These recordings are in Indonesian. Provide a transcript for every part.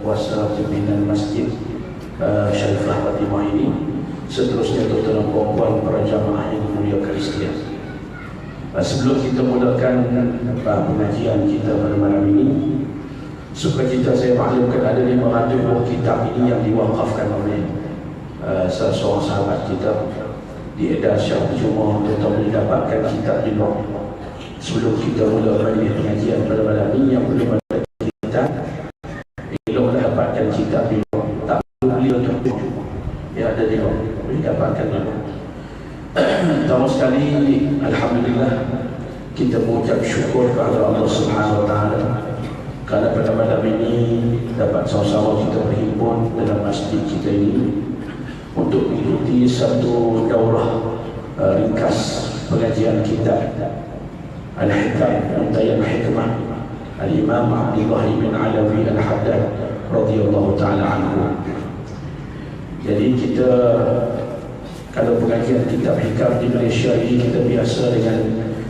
kuasa pimpinan Masjid Syarifah Fatimah ini, seterusnya tuan-tuan puan-puan para jamaah yang dimuliakan sekalian. Sebelum kita mulakan pengajian kita pada malam ini, sukacita saya maklumkan ada 500 buah kitab ini yang diwakafkan oleh salah seorang sahabat kita di Edar Syah Cuma. Kita boleh dapatkan kitab di luar. Sebelum kita mula majlis pengajian pada malam ini, yang belum ada kitab, eloklah dapatkan kitab di luar. Tak perlu beli untuk yang ada di luar, boleh dapatkan di luar. Pertama sekali, alhamdulillah, kita mengucap syukur kepada Allah Subhanahu Wa Taala kerana pada malam ini dapat sama-sama kita berhimpun dalam masjid kita ini untuk mengikuti satu daurah ringkas pengajian kitab Al-Hikam Untayan Hikmah Al-Imam Abdullah bin Alawi Al-Haddad radhiyallahu ta'ala anhu. Jadi kita, kalau pengajian kitab hikam di Malaysia ini, kita biasa dengan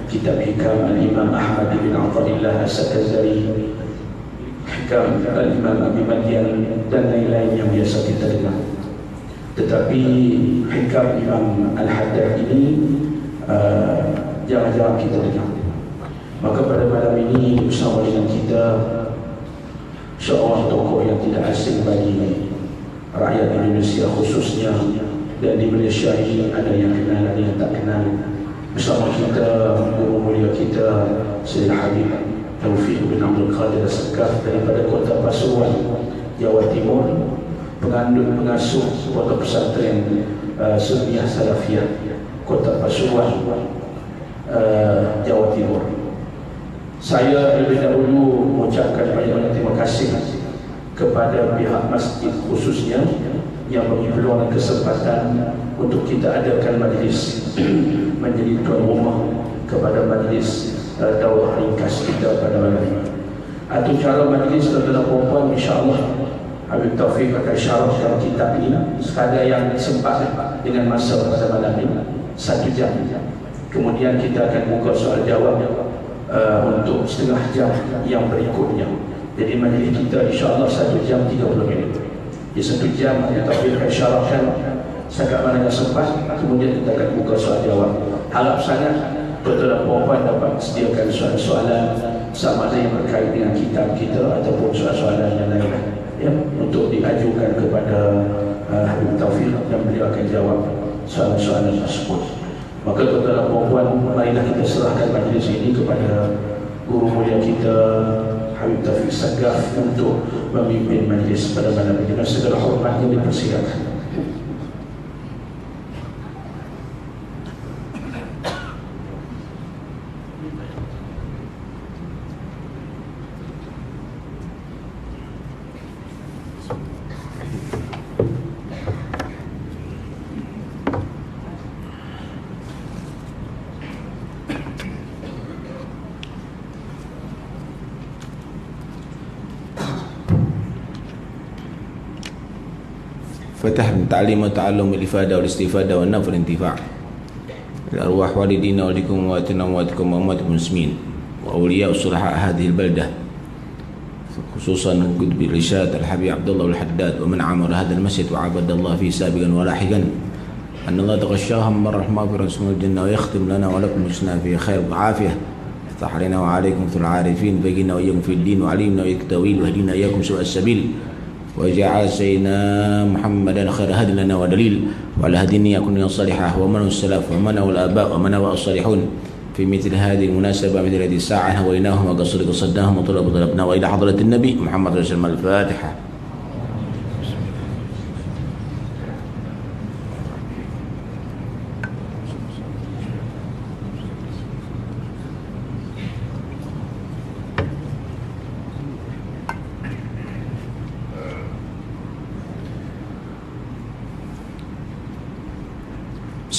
kitab hikam Al-Imam Ahmad bin Athaillah As-Sakazari, hikam Al-Imam Abi Madian dan lain-lain yang biasa kita dengar. Tetapi hikam Imam Al-Haddad ini jarang-jarang kita dengar. Maka pada malam ini bersama dengan kita seorang tokoh yang tidak asing bagi rakyat Indonesia khususnya, dan di Malaysia ini ada yang kenal, ada yang tak kenal. Bersama kita guru mulia kita Sayyidina Habib Taufiq bin Abdul Qadir As-Sakaf daripada Kota Pasuruan, Jawa Timur, pengasuh Pondok Pesantren Sunniyah Salafiyah Kota Pasuruan, Jawa Timur. Saya terlebih dahulu mengucapkan banyak-banyak terima kasih kepada pihak masjid khususnya yang beri peluang dan kesempatan untuk kita adakan majlis menjadi tuan rumah kepada majlis daurah ringkas kita pada malam ini. Atau cara majlis tuan-tuan puan-puan, insya-Allah Habib Taufik akan syarahkan kitab ini sekadar yang sempat dengan masa pada malam ini 1 jam. Kemudian kita akan buka soal jawab untuk setengah jam yang berikutnya. Jadi majlis kita insya-Allah 1 jam 30 minit. Di 1 jam Habib Taufik akan syarahkan setakat mana yang sempat, kemudian kita akan buka soal jawab. Harap sangat tuan-tuan puan-puan dapat sediakan soalan-soalan sama ada yang berkait dengan kitab kita ataupun soalan-soalan yang lain, ya, untuk diajukan kepada Habib Taufik dan beliau akan jawab soalan-soalan tersebut. Maka tuan-tuan puan-puan, marilah kita serahkan majlis ini kepada guru mulia kita Habib Taufik Sagaf untuk memimpin majlis pada malam ini. Dengan segala hormatnya dipersilakan. فتح من تعليم وتعلم الإفادة والاستفادة والنفع والانتفاع لأرواح والدينا ولكم وأمواتنا وأمواتكم وأموات المسلمين وأولياء الصلحاء هذه البلدة، خصوصا قطب الرشاد الحبيب عبد الله الحداد ومن عمر هذا المسجد وعبد الله فيه سابقا ولاحقا، أن الله تغشاهم من رحمة برسول الجنة ويختم لنا ولكم حسنا في خير وعافية، يفتح علينا وعليكم في العارفين، بقينا وإياكم في الدين وعلمنا وإياك التأويل وهدينا إياكم سوء السبيل، وجعل سيدنا محمدا خير هدي لنا ودليل، وعلى هدينا يكون صالحا ومن السلف ومن والآباء ومن الصالحون في مثل هذه المناسبة مثل هذه الساعة هويناهم وقصرك صداهم وطلبنا وإلى حضرة النبي محمد رسول الله. الفاتحة.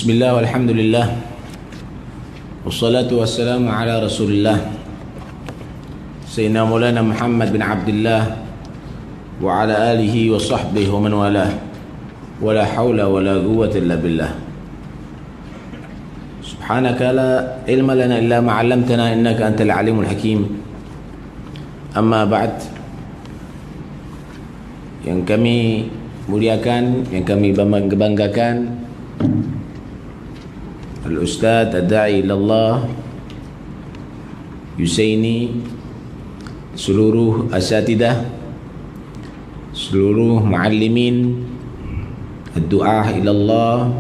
بسم الله والحمد لله والصلاة والسلام على رسول الله سيدنا مولانا محمد بن عبد الله وعلى آله وصحبه ومن والاه، ولا حول ولا قوة إلا بالله. سبحانك لا علم لنا إلا ما علمتنا إنك أنت العليم الحكيم. أما بعد، yang kami muliakan, yang kami banggakan, Al-Ustaz Ad-Da'i Ilallah Yusaini, seluruh asatidah, seluruh muallimin ad-du'ah ilallah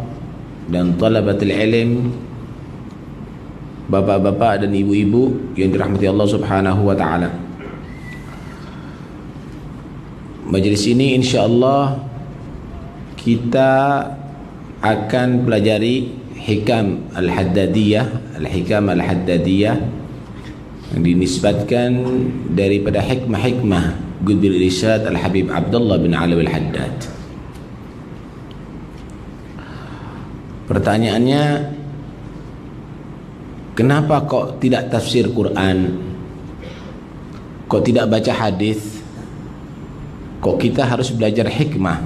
dan talabatul ilm, bapak-bapak dan ibu-ibu yang dirahmati Allah Subhanahu wa taala. Majlis ini insyaallah kita akan pelajari hikam al-haddadiyah, al-hikam al-haddadiyah yang dinisbatkan daripada hikmah-hikmah Qutbil Irsyad Al-Habib Abdullah bin Alawi Al-Haddad. Pertanyaannya, kenapa kok tidak tafsir Quran? Kok tidak baca hadis? Kok kita harus belajar hikmah,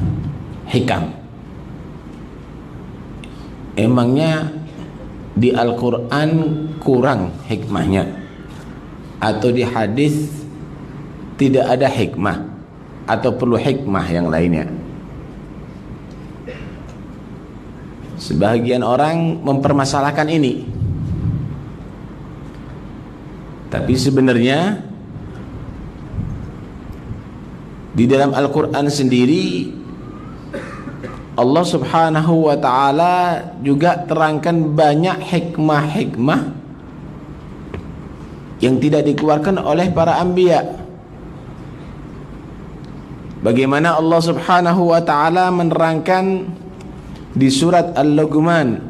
hikam? Emangnya di Al-Quran kurang hikmahnya? Atau di hadis tidak ada hikmah? Atau perlu hikmah yang lainnya? Sebagian orang mempermasalahkan ini. Tapi sebenarnya di dalam Al-Quran sendiri Allah Subhanahu wa ta'ala juga terangkan banyak hikmah-hikmah yang tidak dikeluarkan oleh para anbiya. Bagaimana Allah Subhanahu wa ta'ala menerangkan di surat Al-Luqman,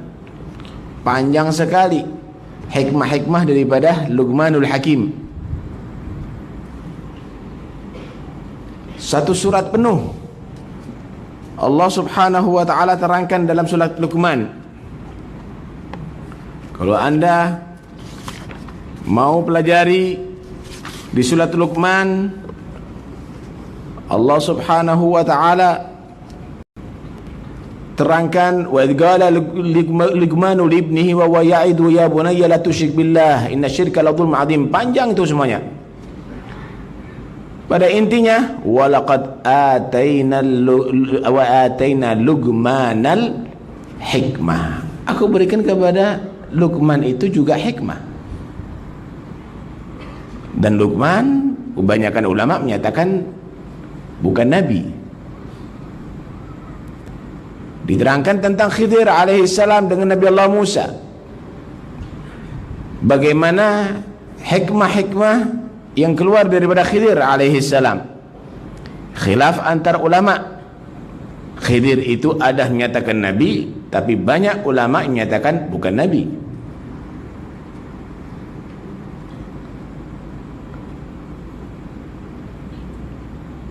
panjang sekali hikmah-hikmah daripada Luqmanul Hakim. Satu surat penuh Allah Subhanahu wa ta'ala terangkan dalam surat Luqman. Kalau anda mau pelajari di surat Luqman, Allah Subhanahu wa ta'ala terangkan, wa idh qala Luqmanu li ibnihi wa huwa ya'idu ya bunayya la tusyrik billah inna syirka la dzulmun 'adzim. Panjang itu semuanya. Pada intinya, walaqad ataina Luqmanal hikmah. Aku berikan kepada Luqman itu juga hikmah. Dan Luqman, kebanyakan ulama menyatakan bukan nabi. Diterangkan tentang Khidir alaihissalam dengan Nabi Allah Musa. Bagaimana hikmah-hikmah yang keluar daripada Khidir alaihissalam. Khilaf antar ulama. Khidir itu ada menyatakan nabi, tapi banyak ulama menyatakan bukan nabi.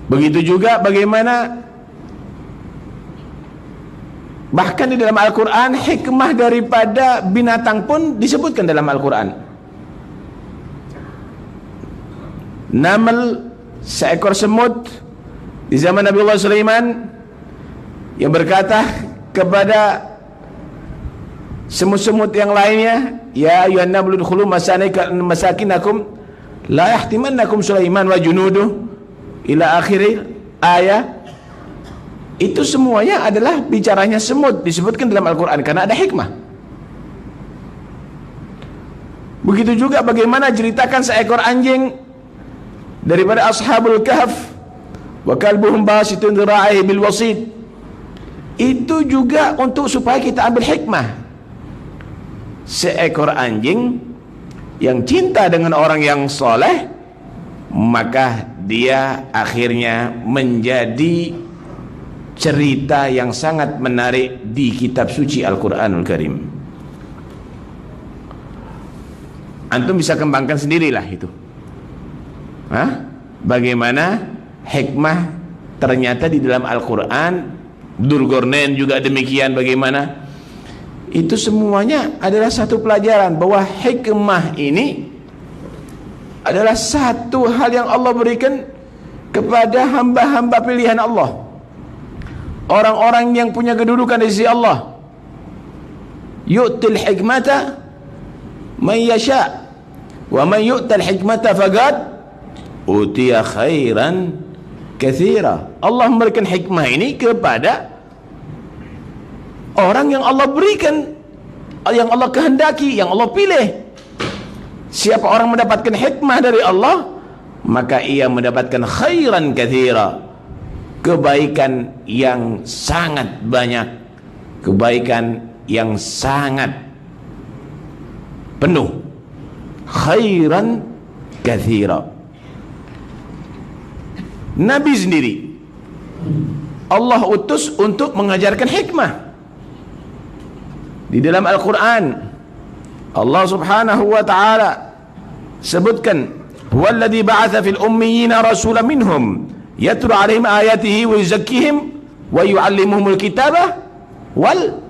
Begitu juga bagaimana bahkan di dalam Al-Quran hikmah daripada binatang pun disebutkan dalam Al-Quran. Naml, seekor semut di zaman Nabi Allah Sulaiman, yang berkata kepada semut-semut yang lainnya, ya ayyuhan namlu udkhulu masakinakum la yahtimannakum Sulaiman wa junuduh ila akhir ayat. Itu semuanya adalah bicaranya semut, disebutkan dalam Al-Quran karena ada hikmah. Begitu juga bagaimana ceritakan seekor anjing daripada Ashabul Kahf, wa kalbuhum basitun dhira'ihi bil wasid. Itu juga untuk supaya kita ambil hikmah. Seekor anjing yang cinta dengan orang yang soleh, maka dia akhirnya menjadi cerita yang sangat menarik di kitab suci Al-Quranul Karim. Antum bisa kembangkan sendirilah itu. Bagaimana hikmah ternyata di dalam Al-Quran. Dzulqarnain juga demikian, bagaimana itu semuanya adalah satu pelajaran bahwa hikmah ini adalah satu hal yang Allah berikan kepada hamba-hamba pilihan Allah, orang-orang yang punya kedudukan di sisi Allah. Yu'til hikmata man yasha wa man yu'tal hikmata faqad utiya khairan katsira. Allah memberikan hikmah ini kepada orang yang Allah berikan, yang Allah kehendaki, yang Allah pilih. Siapa orang mendapatkan hikmah dari Allah, maka ia mendapatkan khairan katsira, kebaikan yang sangat banyak, kebaikan yang sangat penuh. Khairan katsira. Nabi sendiri Allah utus untuk mengajarkan hikmah. Di dalam Al-Quran Allah subhanahu wa ta'ala sebutkan, huwallazi ba'atha fil ummiyina rasulan minhum yatlu alaihim ayatihi wa yuzakkihim wa yu'allimuhumul kitaba wal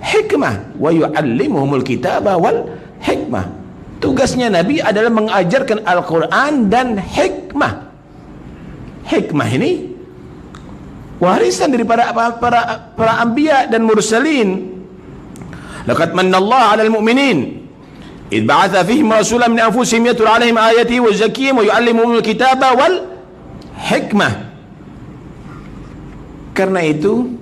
hikmah wa yu'allimuhumul kitaba wal hikmah. Tugasnya Nabi adalah mengajarkan Al-Quran dan hikmah. Hikmah ini warisan daripada para anbiya dan mursalin. Laqad manallahu 'alal mu'minin idh ba'atha fihim rasulan min anfusihim yatlu 'alaihim ayatihi wa yuzakkihim wa yu'allimuhumul kitaba wal hikmah. Karena itu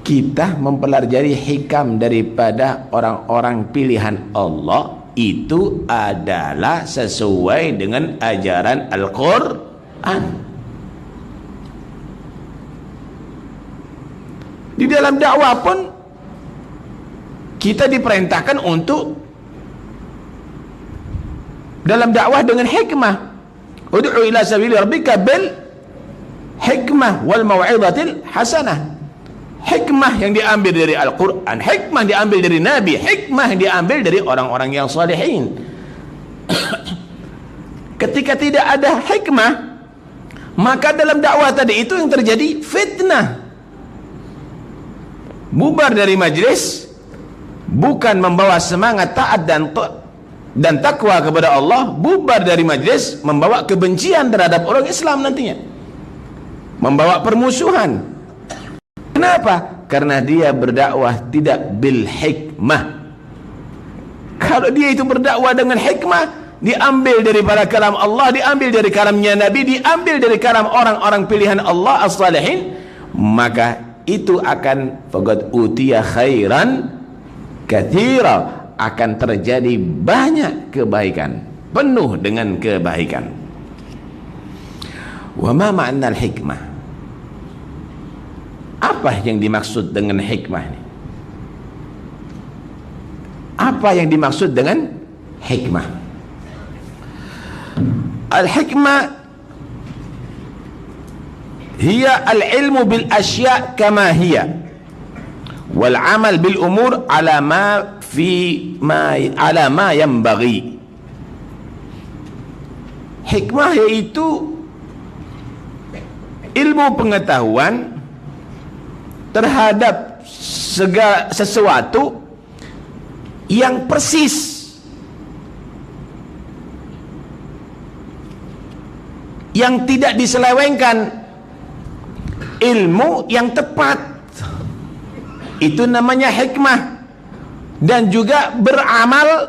kita mempelajari hikam daripada orang-orang pilihan Allah itu adalah sesuai dengan ajaran Al-Quran. Di dalam dakwah pun kita diperintahkan untuk dalam dakwah dengan hikmah. Ud'u ila sabili rabbika bil hikmah wal mau'izatil hasanah. Hikmah yang diambil dari Al-Quran, hikmah diambil dari Nabi, hikmah diambil dari orang-orang yang salihin. Ketika tidak ada hikmah, maka dalam dakwah tadi itu yang terjadi fitnah. Bubar dari majlis bukan membawa semangat taat dan takwa kepada Allah. Bubar dari majlis membawa kebencian terhadap orang Islam nantinya, membawa permusuhan. Kenapa? Karena dia berdakwah tidak bil hikmah. Kalau dia itu berdakwah dengan hikmah, diambil daripada kalam Allah, diambil dari kalamnya Nabi, diambil dari kalam orang-orang pilihan Allah as-salihin, maka itu akan faqad utiya khairan katsira, akan terjadi banyak kebaikan, penuh dengan kebaikan. Wa ma ma'na al-hikmah? Apa yang dimaksud dengan hikmah ini? Apa yang dimaksud dengan hikmah? Al-hikmah hiya al-ilmu bil asya' kama hiya wal amal bil umur ala ma yanbaghi. Hikmah yaitu ilmu pengetahuan terhadap segala sesuatu yang persis, yang tidak diselewengkan, ilmu yang tepat, itu namanya hikmah. Dan juga beramal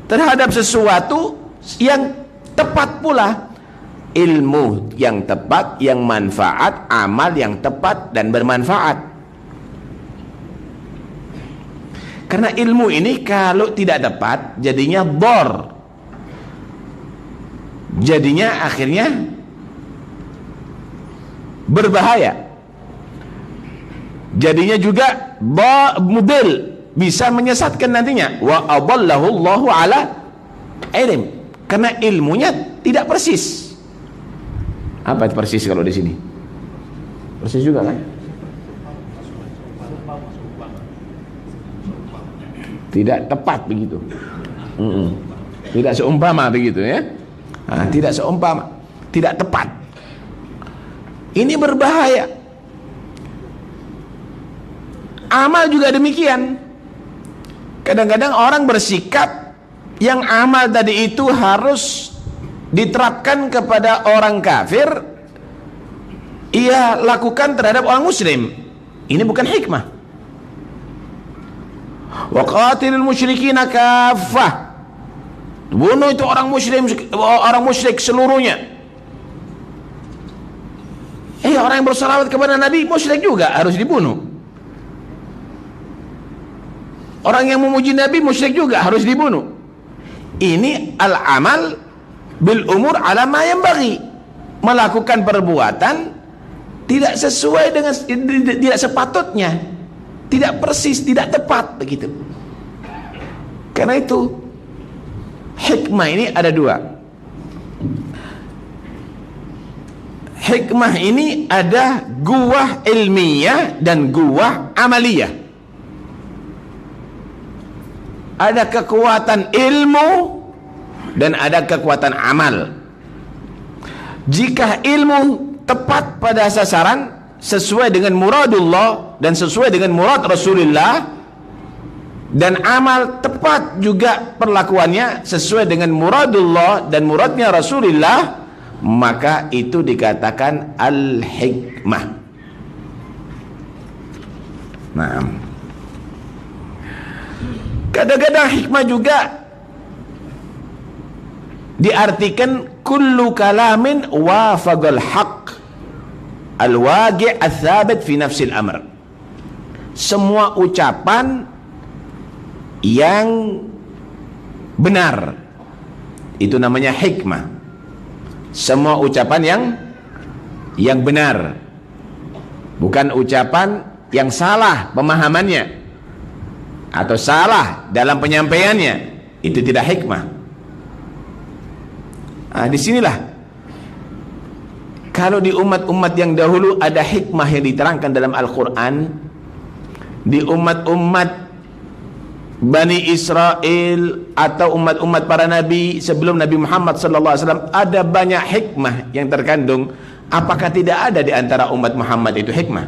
terhadap sesuatu yang tepat pula, ilmu yang tepat, yang manfaat, amal yang tepat dan bermanfaat. Karena ilmu ini kalau tidak tepat jadinya bor, jadinya akhirnya berbahaya, jadinya juga mudil, bisa menyesatkan nantinya. Wa adallahu Allahu ala ilm, karena ilmunya tidak persis. Apa persis kalau di sini? Persis juga kan? Tidak tepat begitu. Tidak seumpama begitu ya. Nah, tidak seumpama, tidak tepat. Ini berbahaya. Amal juga demikian. Kadang-kadang orang bersikap yang amal tadi itu harus diterapkan kepada orang kafir, ia lakukan terhadap orang muslim. Ini bukan hikmah. Wa qatilul musyrikina kaffah, bunuh itu orang musyrik seluruhnya. Ya, orang yang bersalawat kepada Nabi musyrik juga, harus dibunuh. Orang yang memuji Nabi musyrik juga, harus dibunuh. Ini al-amal bil umur ala ma yanbaghi, melakukan perbuatan tidak sesuai dengan, tidak sepatutnya, tidak persis, tidak tepat begitu. Karena itu hikmah ini ada dua. Hikmah ini ada guwah ilmiah dan guwah amaliyah. Ada kekuatan ilmu dan ada kekuatan amal. Jika ilmu tepat pada sasaran, sesuai dengan muradullah dan sesuai dengan murad Rasulullah, dan amal tepat juga perlakuannya sesuai dengan muradullah dan muradnya Rasulullah, maka itu dikatakan al-hikmah. Nah, kadang-kadang hikmah juga diartikan kullu kalamin wafaqal haqq al-waqi' ats-tsabit fi nafsil amr. Semua ucapan yang benar itu namanya hikmah. Semua ucapan yang benar, bukan ucapan yang salah pemahamannya atau salah dalam penyampaiannya, itu tidak hikmah. Nah, disinilah kalau di umat-umat yang dahulu ada hikmah yang diterangkan dalam Al-Quran, di umat-umat Bani Israel atau umat-umat para nabi sebelum Nabi Muhammad SAW, ada banyak hikmah yang terkandung. Apakah tidak ada di antara umat Muhammad itu hikmah?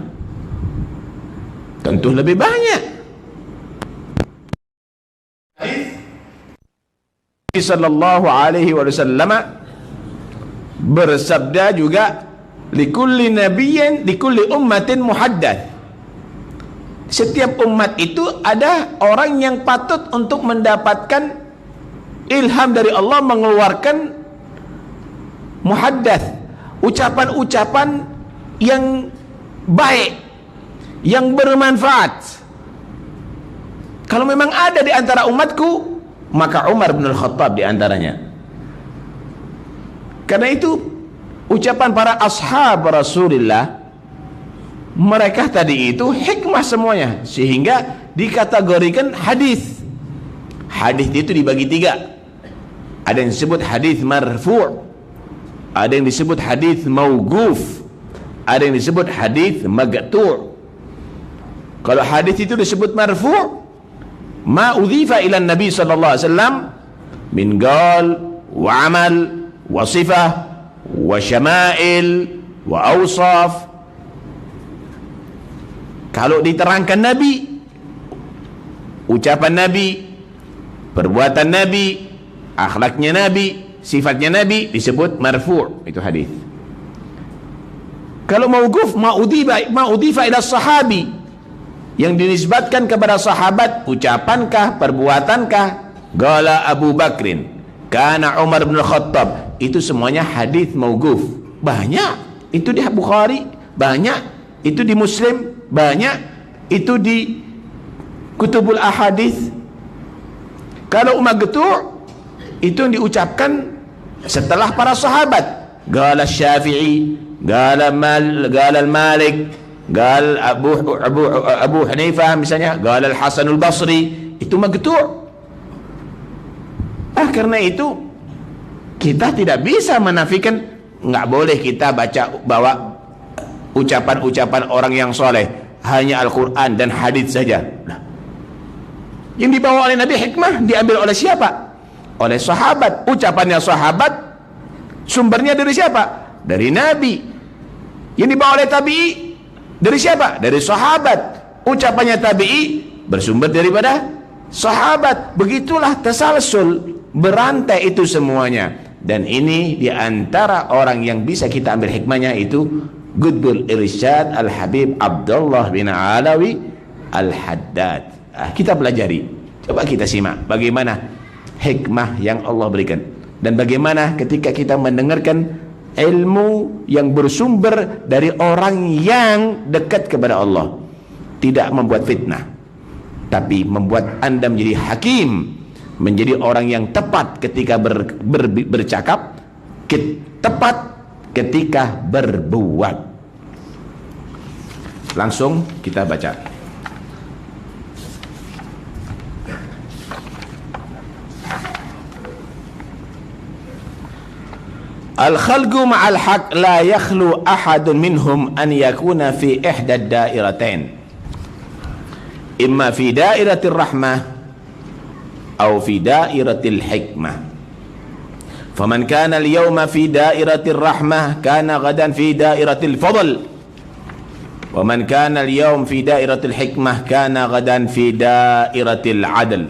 Tentu lebih banyak. Nabi sallallahu alaihi wasallam bersabda juga, likulli nabiyyin likulli ummatin muhaddath. Setiap umat itu ada orang yang patut untuk mendapatkan ilham dari Allah, mengeluarkan muhaddath, ucapan-ucapan yang baik, yang bermanfaat. Kalau memang ada di antara umatku, maka Umar bin Al-Khattab di antaranya. Karena itu ucapan para ashab Rasulullah, mereka tadi itu hikmah semuanya, sehingga dikategorikan hadis. Hadis itu dibagi tiga. Ada yang disebut hadis marfu', ada yang disebut hadis mauquf, ada yang disebut hadis maqtu'. Kalau hadis itu disebut marfu', ma udhifa ila Nabi sallallahu alaihi wasallam min qaul wa amal wa sifah wa syama'il wa awsaf. Kalau diterangkan Nabi, ucapan Nabi, perbuatan Nabi, akhlaknya Nabi, sifatnya Nabi, disebut marfu', itu hadis. Kalau mauquf, ma'udhifa ila sahabi, yang dinisbatkan kepada sahabat, ucapankah, perbuatankah, qala Abu Bakrin, kana Umar bin Khattab, itu semuanya hadis mauquf. Banyak, itu di Bukhari, banyak, itu di Muslim, banyak, itu di Kutubul Ahadits. Kalau maqtu' itu yang diucapkan setelah para sahabat, qala Syafi'i, qala Malik, qala Abu Hanifah misalnya, qala Al-Hasan Al-Basri, itu maqtu'. Karena itu kita tidak bisa menafikan, nggak boleh kita bawa ucapan-ucapan orang yang soleh, hanya Al-Quran dan hadis saja. Nah, yang dibawa oleh Nabi hikmah diambil oleh siapa? Oleh sahabat. Ucapannya sahabat, sumbernya dari siapa? Dari Nabi. Yang dibawa oleh tabi'i dari siapa? Dari sahabat. Ucapannya tabi'i bersumber daripada sahabat. Begitulah tasalsul, berantai itu semuanya. Dan ini diantara orang yang bisa kita ambil hikmahnya itu Qutbul Irsyad Al-Habib Abdullah bin Alawi Al-Haddad. Kita pelajari, coba kita simak bagaimana hikmah yang Allah berikan, dan bagaimana ketika kita mendengarkan ilmu yang bersumber dari orang yang dekat kepada Allah, tidak membuat fitnah, tapi membuat Anda menjadi hakim, menjadi orang yang tepat ketika bercakap, tepat ketika berbuat. Langsung kita baca. Al-khalqu ma'al haq la yakhlu ahadun minhum an yakuna fi ihda ad-dairatain, imma fi dairatir rahmah aw fi dairatil hikmah. Faman kana al-yawma fi dairatir rahmah kana ghadan fi dairatil fadl, wa man kana al-yawm fi dairatil hikmah kana ghadan fi dairatil adl.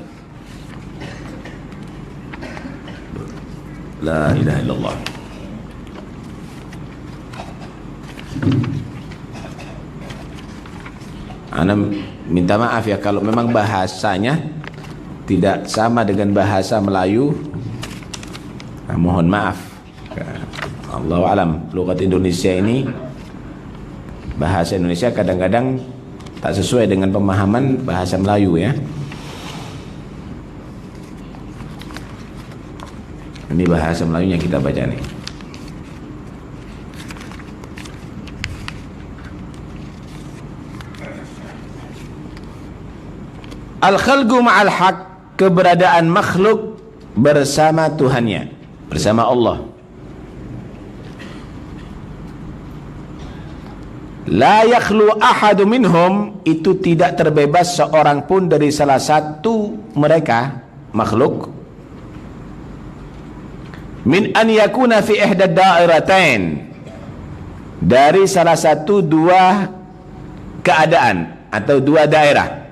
La ilaha illallah. Ana minta maaf ya kalau memang bahasanya tidak sama dengan bahasa Melayu. Mohon maaf. Allahu alam. Lugat Indonesia ini, bahasa Indonesia kadang-kadang tak sesuai dengan pemahaman bahasa Melayu ya. Ini bahasa Melayunya kita baca nih. Al-khalqu ma'al haq, keberadaan makhluk bersama Tuhannya, bersama Allah. La yakhlu ahadu minhum, itu tidak terbebas seorang pun dari salah satu mereka makhluk, min an yakuna fi ihda dairatain, dari salah satu dua keadaan atau dua daerah,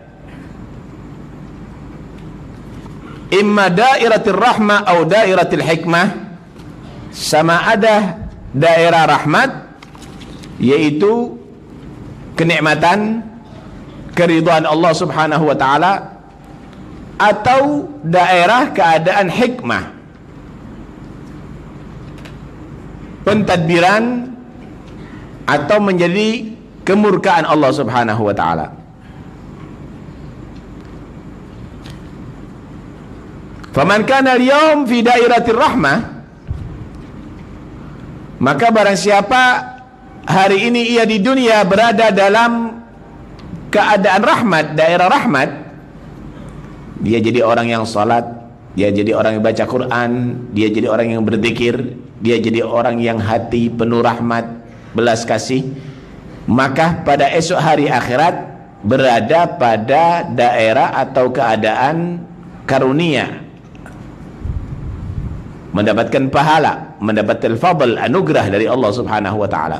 imma dairatil rahmah atau dairatil hikmah, sama ada daerah rahmat yaitu kenikmatan, keridhaan Allah Subhanahu wa taala, atau daerah keadaan hikmah, pentadbiran atau menjadi kemurkaan Allah Subhanahu wa taala. Faman kana al-yawm fi dairatir rahmah, maka barang siapa hari ini ia di dunia berada dalam keadaan rahmat, daerah rahmat, dia jadi orang yang salat, dia jadi orang yang baca Quran, dia jadi orang yang berzikir, dia jadi orang yang hati penuh rahmat, belas kasih, maka pada esok hari akhirat berada pada daerah atau keadaan karunia, mendapatkan pahala, mendapatkan fadl, anugerah dari Allah Subhanahu wa taala.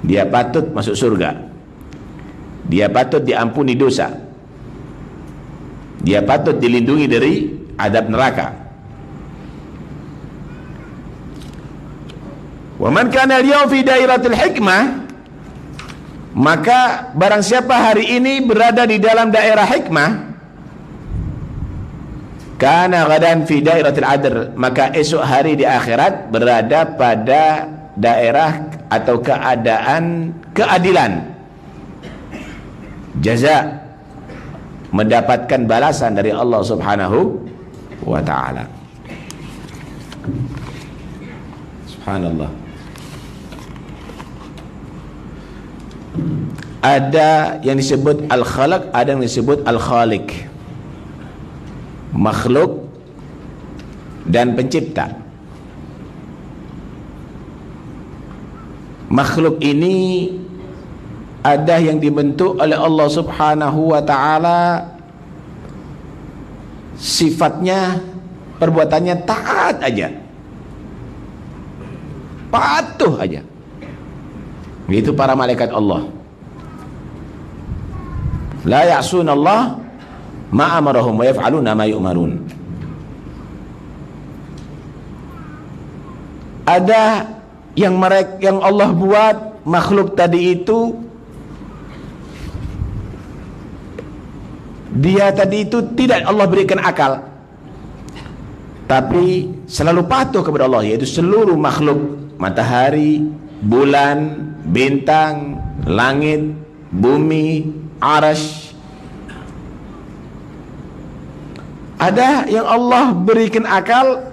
Dia patut masuk surga, dia patut diampuni dosa, dia patut dilindungi dari adab neraka. Wa man kana al-yawm fi dairatil hikmah, maka barang siapa hari ini berada di dalam daerah hikmah, kana ghadan fi dairatil adl, maka esok hari di akhirat berada pada daerah atau keadaan keadilan, jaza, mendapatkan balasan dari Allah Subhanahu wa taala. Subhanallah. Ada yang disebut al-khalaq, ada yang disebut al-khaliq, makhluk dan pencipta. Makhluk ini ada yang dibentuk oleh Allah Subhanahu wa taala, sifatnya, perbuatannya taat aja, patuh aja. Itu para malaikat Allah. La ya'sunallah ma amarahum wa yaf'aluna ma yu'marun. Ada yang Allah buat makhluk tadi itu, dia tadi itu tidak Allah berikan akal, tapi selalu patuh kepada Allah, yaitu seluruh makhluk, matahari, bulan, bintang, langit, bumi, arasy. Ada yang Allah berikan akal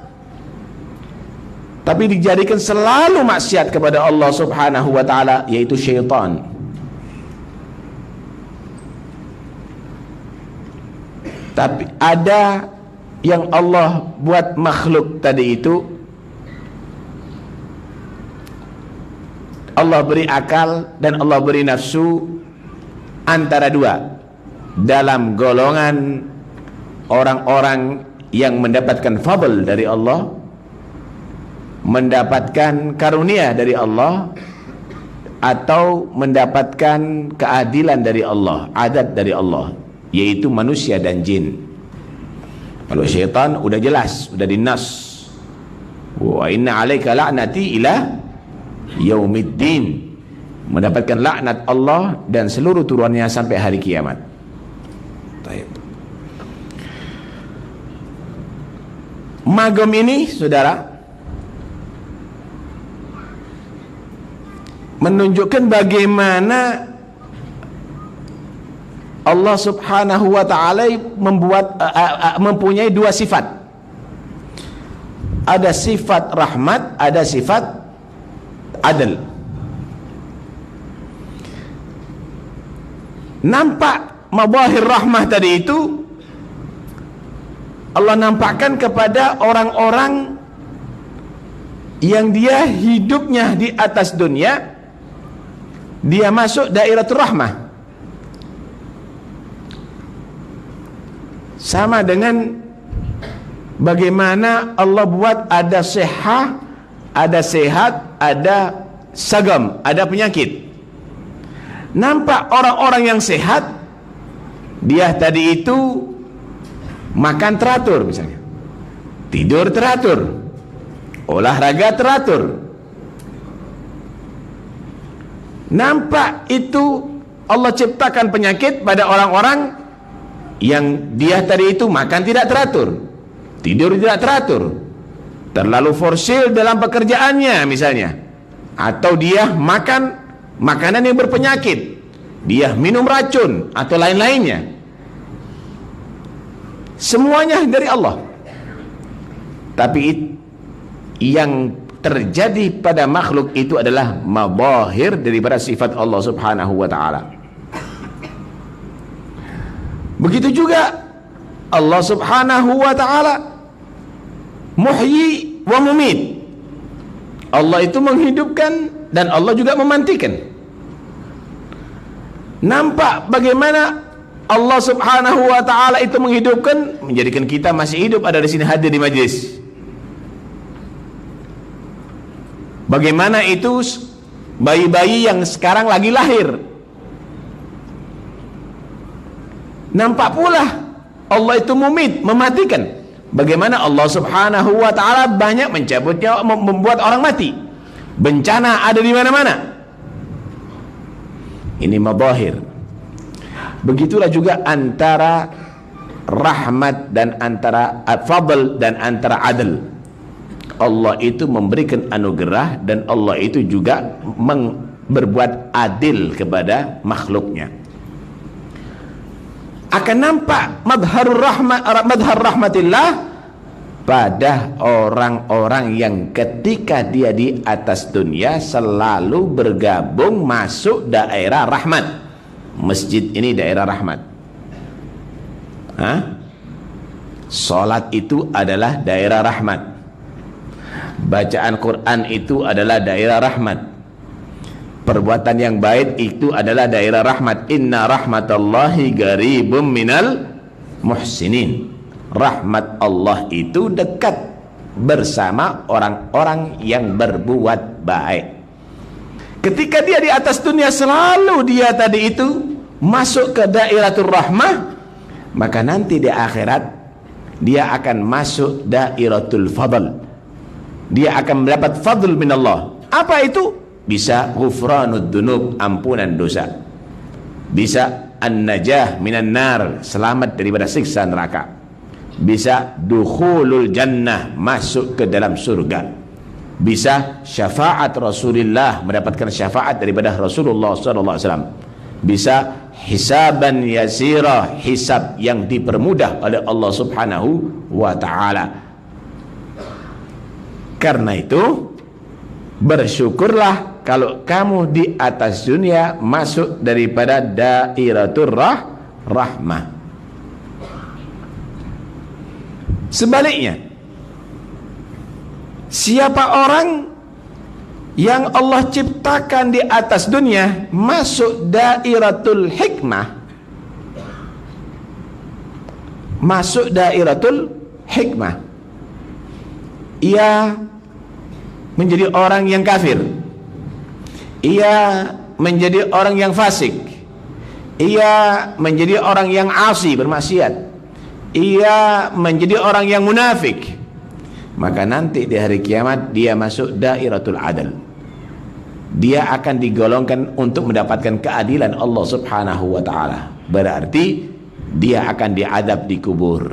tapi dijadikan selalu maksiat kepada Allah Subhanahu wa taala, yaitu syaitan. Tapi ada yang Allah buat makhluk tadi itu, Allah beri akal dan Allah beri nafsu, antara dua, dalam golongan orang-orang yang mendapatkan fadl dari Allah, mendapatkan karunia dari Allah, atau mendapatkan keadilan dari Allah, adat dari Allah, yaitu manusia dan jin. Kalau syaitan udah jelas, udah dinas, wa inna alaika la'nati ila yaumiddin, mendapatkan laknat Allah dan seluruh turunannya sampai hari kiamat. Baik. Magom ini, saudara, menunjukkan bagaimana Allah Subhanahu wa ta'ala mempunyai dua sifat. Ada sifat rahmat, ada sifat adil. Nampak mabahir rahmah tadi itu Allah nampakkan kepada orang-orang yang dia hidupnya di atas dunia, dia masuk dairatul rahmah. Sama dengan bagaimana Allah buat ada sehat, ada sehat, ada sagam, ada penyakit. Nampak orang-orang yang sehat, dia tadi itu makan teratur misalnya, tidur teratur, olahraga teratur. Nampak itu Allah ciptakan penyakit pada orang-orang yang dia tadi itu makan tidak teratur, tidur tidak teratur, terlalu forsil dalam pekerjaannya misalnya, atau dia makan makanan yang berpenyakit, dia minum racun atau lain-lainnya. Semuanya dari Allah. Tapi yang terjadi pada makhluk itu adalah mabahir daripada sifat Allah Subhanahu wa ta'ala. Begitu juga Allah Subhanahu wa ta'ala muhyi wa mumit. Allah itu menghidupkan dan Allah juga mematikan. Nampak bagaimana Allah Subhanahu wa ta'ala itu menghidupkan, menjadikan kita masih hidup, ada di sini, hadir di majlis. Bagaimana itu bayi-bayi yang sekarang lagi lahir. Nampak pula Allah itu mumit, mematikan. Bagaimana Allah Subhanahu wa ta'ala banyak mencabut nyawa, membuat orang mati. Bencana ada di mana-mana. Ini mabahir. Begitulah juga antara rahmat dan antara fadl dan antara adl. Allah itu memberikan anugerah dan Allah itu juga berbuat adil kepada makhluknya. Akan nampak madhar rahmatillah pada orang-orang yang ketika dia di atas dunia selalu bergabung masuk daerah rahmat. Masjid ini daerah rahmat. Salat itu adalah daerah rahmat. Bacaan Quran itu adalah daerah rahmat. Perbuatan yang baik itu adalah daerah rahmat. Inna rahmatallahi qaribum minal muhsinin. Rahmat Allah itu dekat bersama orang-orang yang berbuat baik. Ketika dia di atas dunia selalu dia tadi itu masuk ke dairatul rahmah, maka nanti di akhirat dia akan masuk dairatul fadl. Dia akan mendapat fadl min Allah. Apa itu? Bisa ghufranud dunub, ampunan dosa. Bisa an-najah minan nar, selamat daripada siksa neraka. bisa dukhulul jannah, masuk ke dalam surga, bisa syafaat Rasulullah, mendapatkan syafaat daripada Rasulullah sallallahu alaihi wasallam, bisa hisaban yasira, hisab yang dipermudah oleh Allah Subhanahu wa taala. Karena itu bersyukurlah kalau kamu di atas dunia masuk daripada dairatul rahmah. Sebaliknya, siapa orang yang Allah ciptakan di atas dunia masuk dairatul hikmah, masuk dairatul hikmah, ia menjadi orang yang kafir, ia menjadi orang yang fasik, ia menjadi orang yang asi, bermaksiat, ia menjadi orang yang munafik, maka nanti di hari kiamat dia masuk dairatul adl. Dia akan digolongkan untuk mendapatkan keadilan Allah Subhanahu wa taala. Berarti dia akan diadab di kubur.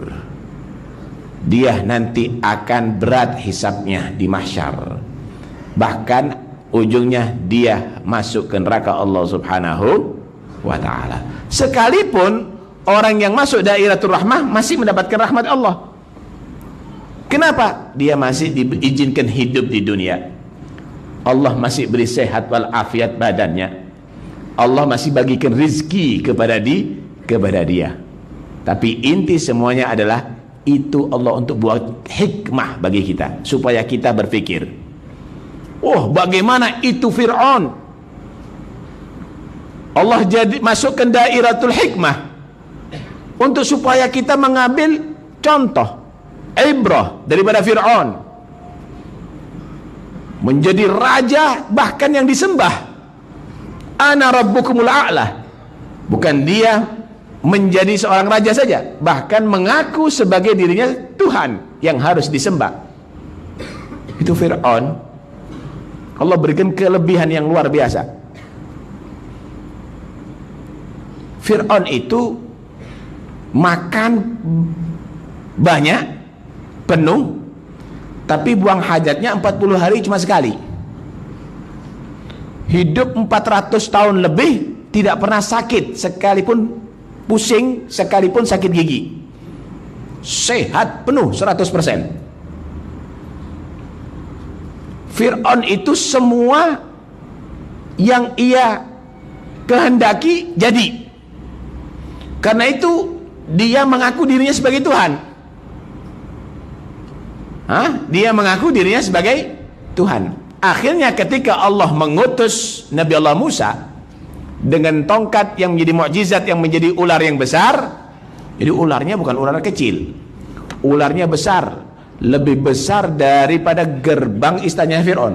Dia nanti akan berat hisabnya di mahsyar. Bahkan ujungnya dia masuk ke neraka Allah Subhanahu wa taala. Sekalipun orang yang masuk dairatul rahmah masih mendapatkan rahmat Allah. Kenapa? Dia masih diizinkan hidup di dunia. Allah masih beri sehat walafiat badannya. Allah masih bagikan rizki kepada dia. Tapi inti semuanya adalah itu Allah untuk buat hikmah bagi kita, supaya kita berpikir, oh bagaimana itu Fir'aun, Allah jadi masukkan dairatul hikmah untuk supaya kita mengambil contoh, ibrah daripada Fir'aun, menjadi raja bahkan yang disembah. Ana rabbukumul a'la. Bukan dia menjadi seorang raja saja, bahkan mengaku sebagai dirinya Tuhan yang harus disembah. Itu Fir'aun. Allah berikan kelebihan yang luar biasa. Fir'aun itu makan banyak, penuh, tapi buang hajatnya 40 hari cuma sekali. Hidup 400 tahun lebih tidak pernah sakit, sekalipun pusing, sekalipun sakit gigi. Sehat penuh 100%. Fir'aun itu semua yang ia kehendaki jadi. Karena itu dia mengaku dirinya sebagai Tuhan. Dia mengaku dirinya sebagai Tuhan. Akhirnya ketika Allah mengutus Nabi Allah Musa dengan tongkat yang menjadi mukjizat, yang menjadi ular yang besar. Jadi ularnya bukan ular kecil, ularnya besar, lebih besar daripada gerbang istananya Fir'aun.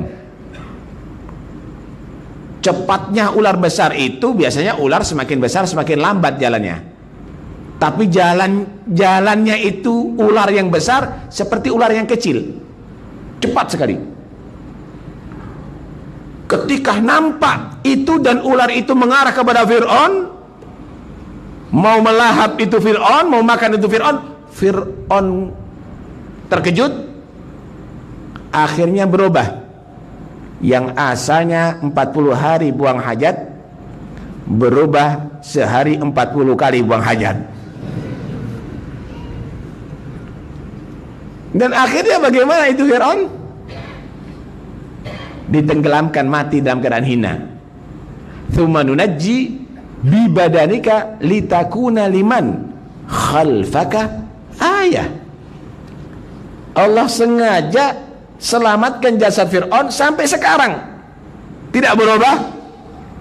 Cepatnya ular besar itu, biasanya ular semakin besar semakin lambat jalannya. Tapi jalannya itu ular yang besar seperti ular yang kecil, cepat sekali. Ketika nampak itu dan ular itu mengarah kepada Fir'aun, mau melahap itu Fir'aun, mau makan itu Fir'aun, Fir'aun terkejut, akhirnya berubah. Yang asalnya 40 hari buang hajat, berubah sehari 40 kali buang hajat. Dan akhirnya bagaimana itu Fir'aun? Ditenggelamkan, mati dalam keadaan hina. Tsumma nunajji bi badanika litakuna liman khalfaka ayah. Allah sengaja selamatkan jasad Fir'aun sampai sekarang tidak berubah,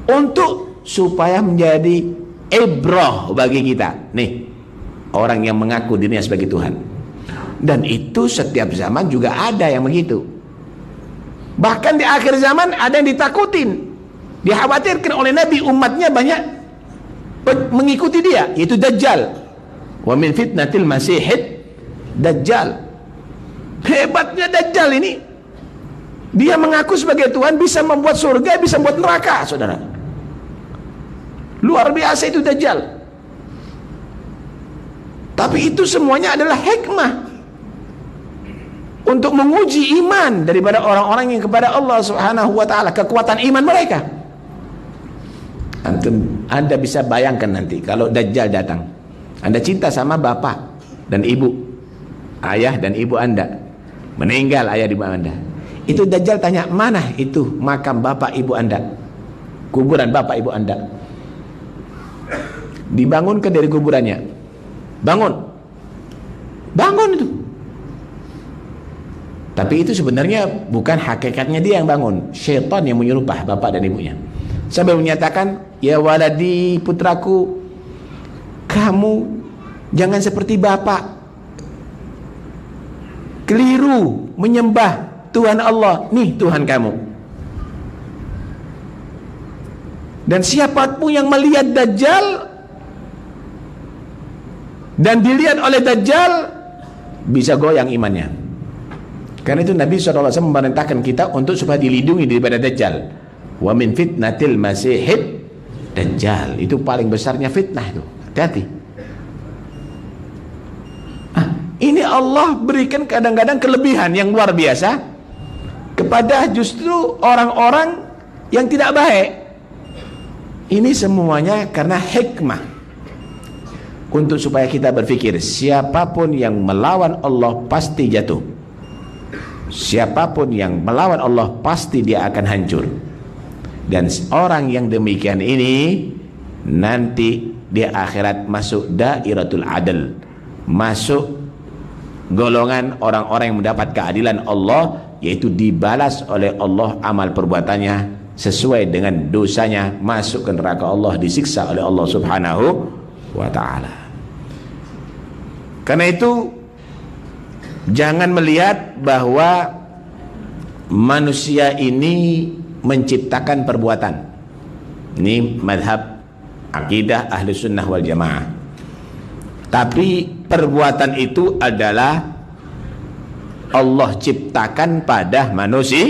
untuk supaya menjadi ibrah bagi kita. Nih, orang yang mengaku dirinya sebagai Tuhan. Dan itu setiap zaman juga ada yang begitu. Bahkan di akhir zaman ada yang ditakutin, dikhawatirkan oleh Nabi umatnya banyak mengikuti dia, yaitu Dajjal. Wa min fitnatil masihid Dajjal. Hebatnya Dajjal ini, dia mengaku sebagai Tuhan, bisa membuat surga, bisa membuat neraka, saudara. Luar biasa itu Dajjal. Tapi itu semuanya adalah hikmah untuk menguji iman daripada orang-orang yang kepada Allah Subhanahu wa taala, kekuatan iman mereka. Anda bisa bayangkan nanti kalau Dajjal datang. Anda cinta sama bapak dan ibu, ayah dan ibu Anda. Meninggal ayah dan ibu Anda. Itu Dajjal tanya, mana itu makam bapak ibu Anda? Kuburan bapak ibu Anda. Dibangunkan dari kuburannya. Bangun itu. Tapi itu sebenarnya bukan hakikatnya dia yang bangun. Syaitan yang menyerupah bapak dan ibunya. Sambil menyatakan, ya waladi, putraku, kamu jangan seperti bapak, keliru menyembah Tuhan Allah. Nih Tuhan kamu. Dan siapapun yang melihat Dajjal dan dilihat oleh Dajjal, bisa goyang imannya. Karena itu Nabi SAW memerintahkan kita untuk supaya dilindungi daripada Dajjal. Wa min fitnatil masihid Dajjal. Itu paling besarnya fitnah itu. Hati-hati. Ini Allah berikan kadang-kadang kelebihan yang luar biasa kepada justru orang-orang yang tidak baik. Ini semuanya karena hikmah, untuk supaya kita berpikir, siapapun yang melawan Allah pasti jatuh. Siapapun yang melawan Allah pasti dia akan hancur. Dan orang yang demikian ini nanti di akhirat masuk dairatul adl, masuk golongan orang-orang yang mendapat keadilan Allah, yaitu dibalas oleh Allah amal perbuatannya sesuai dengan dosanya, masuk ke neraka Allah, disiksa oleh Allah Subhanahu wa ta'ala. Karena itu jangan melihat bahwa manusia ini menciptakan perbuatan. Ini madhab akidah ahli sunnah wal jamaah. Tapi perbuatan itu adalah Allah ciptakan pada manusia.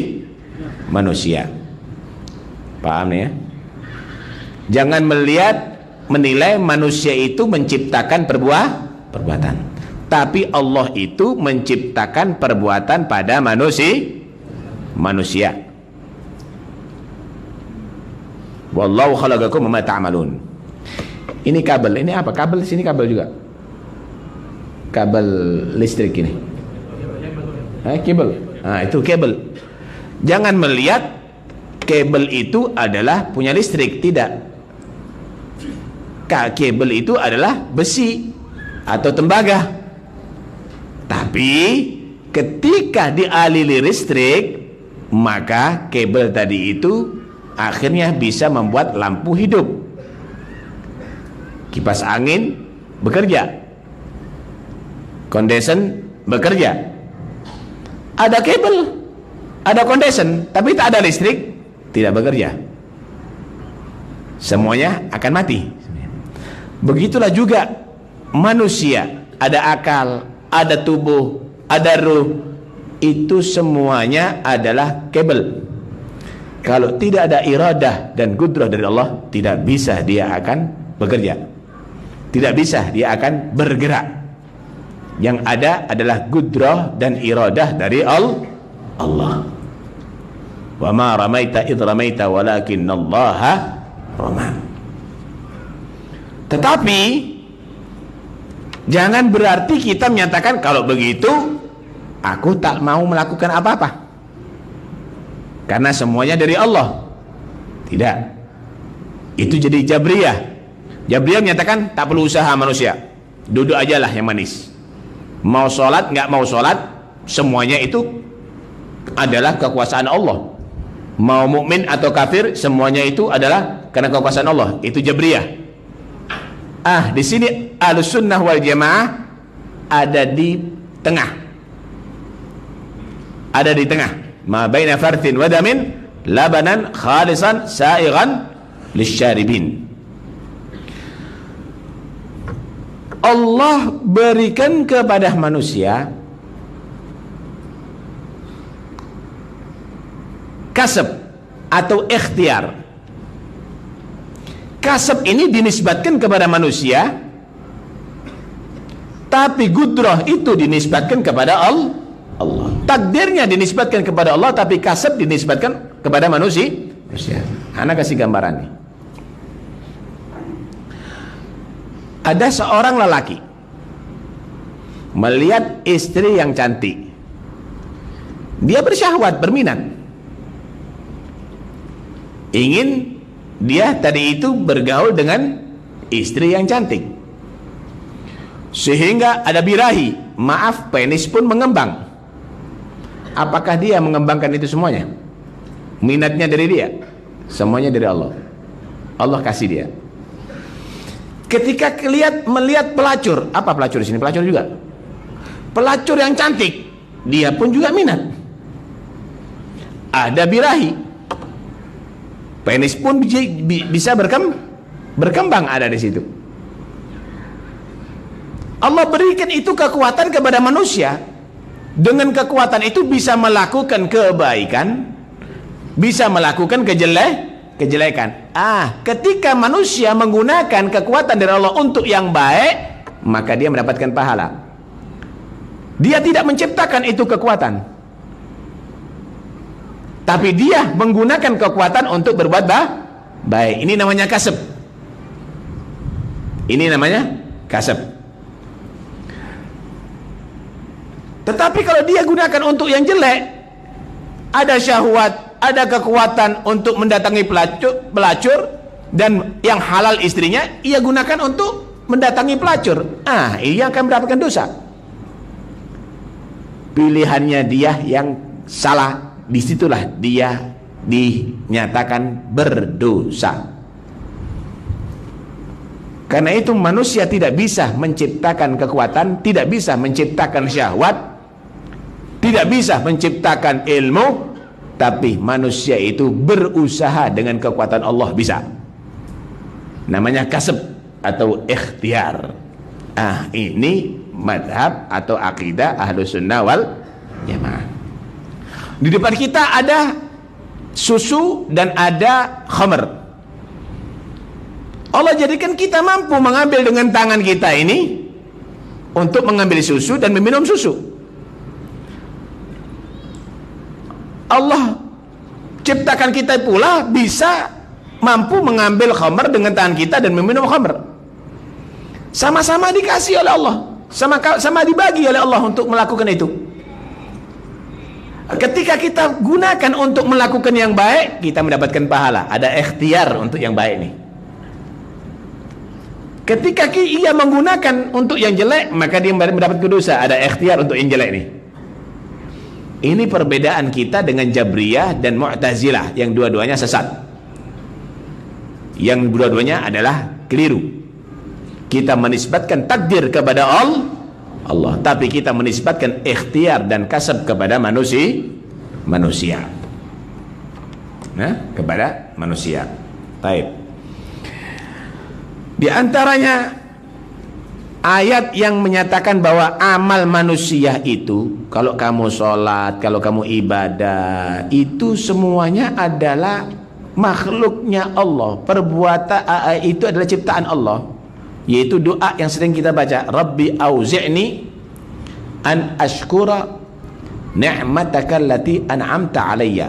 Paham ya? Jangan menilai manusia itu menciptakan perbuatan. Tapi Allah itu menciptakan perbuatan pada manusia. Wallahu khalaqakum wa ma ta'malun. Ini kabel, ini apa? Kabel sini kabel juga. Kabel listrik ini. Kabel. Itu kabel. Jangan melihat kabel itu adalah punya listrik, tidak. Kabel itu adalah besi atau tembaga. Tapi ketika dialiri listrik, maka kabel tadi itu akhirnya bisa membuat lampu hidup. Kipas angin bekerja. Kondensen bekerja. Ada kabel, ada kondensen, tapi tak ada listrik, tidak bekerja. Semuanya akan mati. Begitulah juga manusia, ada akal, ada tubuh, ada ruh, itu semuanya adalah kabel. Kalau tidak ada iradah dan qudrah dari Allah, tidak bisa dia akan bekerja, tidak bisa dia akan bergerak. Yang ada adalah qudrah dan iradah dari Allah. Wa ma ramaita idh ramaita walakinallaha rama. Tetapi jangan berarti kita menyatakan kalau begitu aku tak mau melakukan apa-apa karena semuanya dari Allah. Tidak. Itu jadi Jabriyah. Jabriyah menyatakan tak perlu usaha manusia, duduk ajalah yang manis. Mau sholat nggak mau sholat, semuanya itu adalah kekuasaan Allah. Mau mukmin atau kafir, semuanya itu adalah karena kekuasaan Allah. Itu Jabriyah. Di sini Ahlussunnah wal Jamaah ada di tengah. Ada di tengah. Ma baina farthin wa damin labanan khalisan sa'igan lisyaribin. Allah berikan kepada manusia kasab atau ikhtiar. Kasab ini dinisbatkan kepada manusia Tapi gudrah itu dinisbatkan kepada Allah. Takdirnya dinisbatkan kepada Allah, tapi kasab dinisbatkan kepada manusia. Anak kasih gambaran nih. Ada seorang lelaki melihat istri yang cantik. Dia bersyahwat, berminat. Ingin dia tadi itu bergaul dengan istri yang cantik. Sehingga ada birahi, maaf, penis pun mengembang. Apakah dia mengembangkan itu semuanya? Minatnya dari dia? Semuanya dari Allah. Allah kasih dia. Ketika melihat pelacur, apa pelacur di sini? Pelacur juga. Pelacur yang cantik, dia pun juga minat. Ada birahi, penis pun bisa berkembang ada di situ. Allah berikan itu kekuatan kepada manusia. Dengan kekuatan itu bisa melakukan kebaikan, bisa melakukan kejelekan. Ketika manusia menggunakan kekuatan dari Allah untuk yang baik, maka dia mendapatkan pahala. Dia tidak menciptakan itu kekuatan, tapi dia menggunakan kekuatan untuk berbuat baik. Ini namanya kasab. Ini namanya kasab. Tetapi kalau dia gunakan untuk yang jelek, ada syahwat, ada kekuatan untuk mendatangi pelacur, dan yang halal istrinya ia gunakan untuk mendatangi pelacur, ia akan mendapatkan dosa. Pilihannya dia yang salah, disitulah dia dinyatakan berdosa. Karena itu manusia tidak bisa menciptakan kekuatan, tidak bisa menciptakan syahwat, tidak bisa menciptakan ilmu, tapi manusia itu berusaha dengan kekuatan Allah bisa. Namanya kasab atau ikhtiar. Ini madhab atau akidah Ahlus Sunnah wal Jamaah. Di depan kita ada susu dan ada khamr. Allah jadikan kita mampu mengambil dengan tangan kita ini untuk mengambil susu dan meminum susu. Allah ciptakan kita pula bisa mampu mengambil khamr dengan tangan kita dan meminum khamr. Sama-sama dikasih oleh Allah, sama dibagi oleh Allah untuk melakukan itu. Ketika kita gunakan untuk melakukan yang baik, kita mendapatkan pahala. Ada ikhtiar untuk yang baik ini. Ketika ia menggunakan untuk yang jelek, maka dia mendapat dosa. Ada ikhtiar untuk yang jelek ini. Ini perbedaan kita dengan Jabriyah dan Mu'tazilah, yang dua-duanya sesat. Yang dua-duanya adalah keliru. Kita menisbatkan takdir kepada Allah, tapi kita menisbatkan ikhtiar dan kasab kepada manusia. Kepada manusia. Baik. Di antaranya ayat yang menyatakan bahwa amal manusia itu, kalau kamu sholat, kalau kamu ibadah, itu semuanya adalah makhluknya Allah. Perbuatan itu adalah ciptaan Allah, yaitu doa yang sering kita baca, Rabbi auzi'ni an ashkura ni'mataka allati an'amta alayya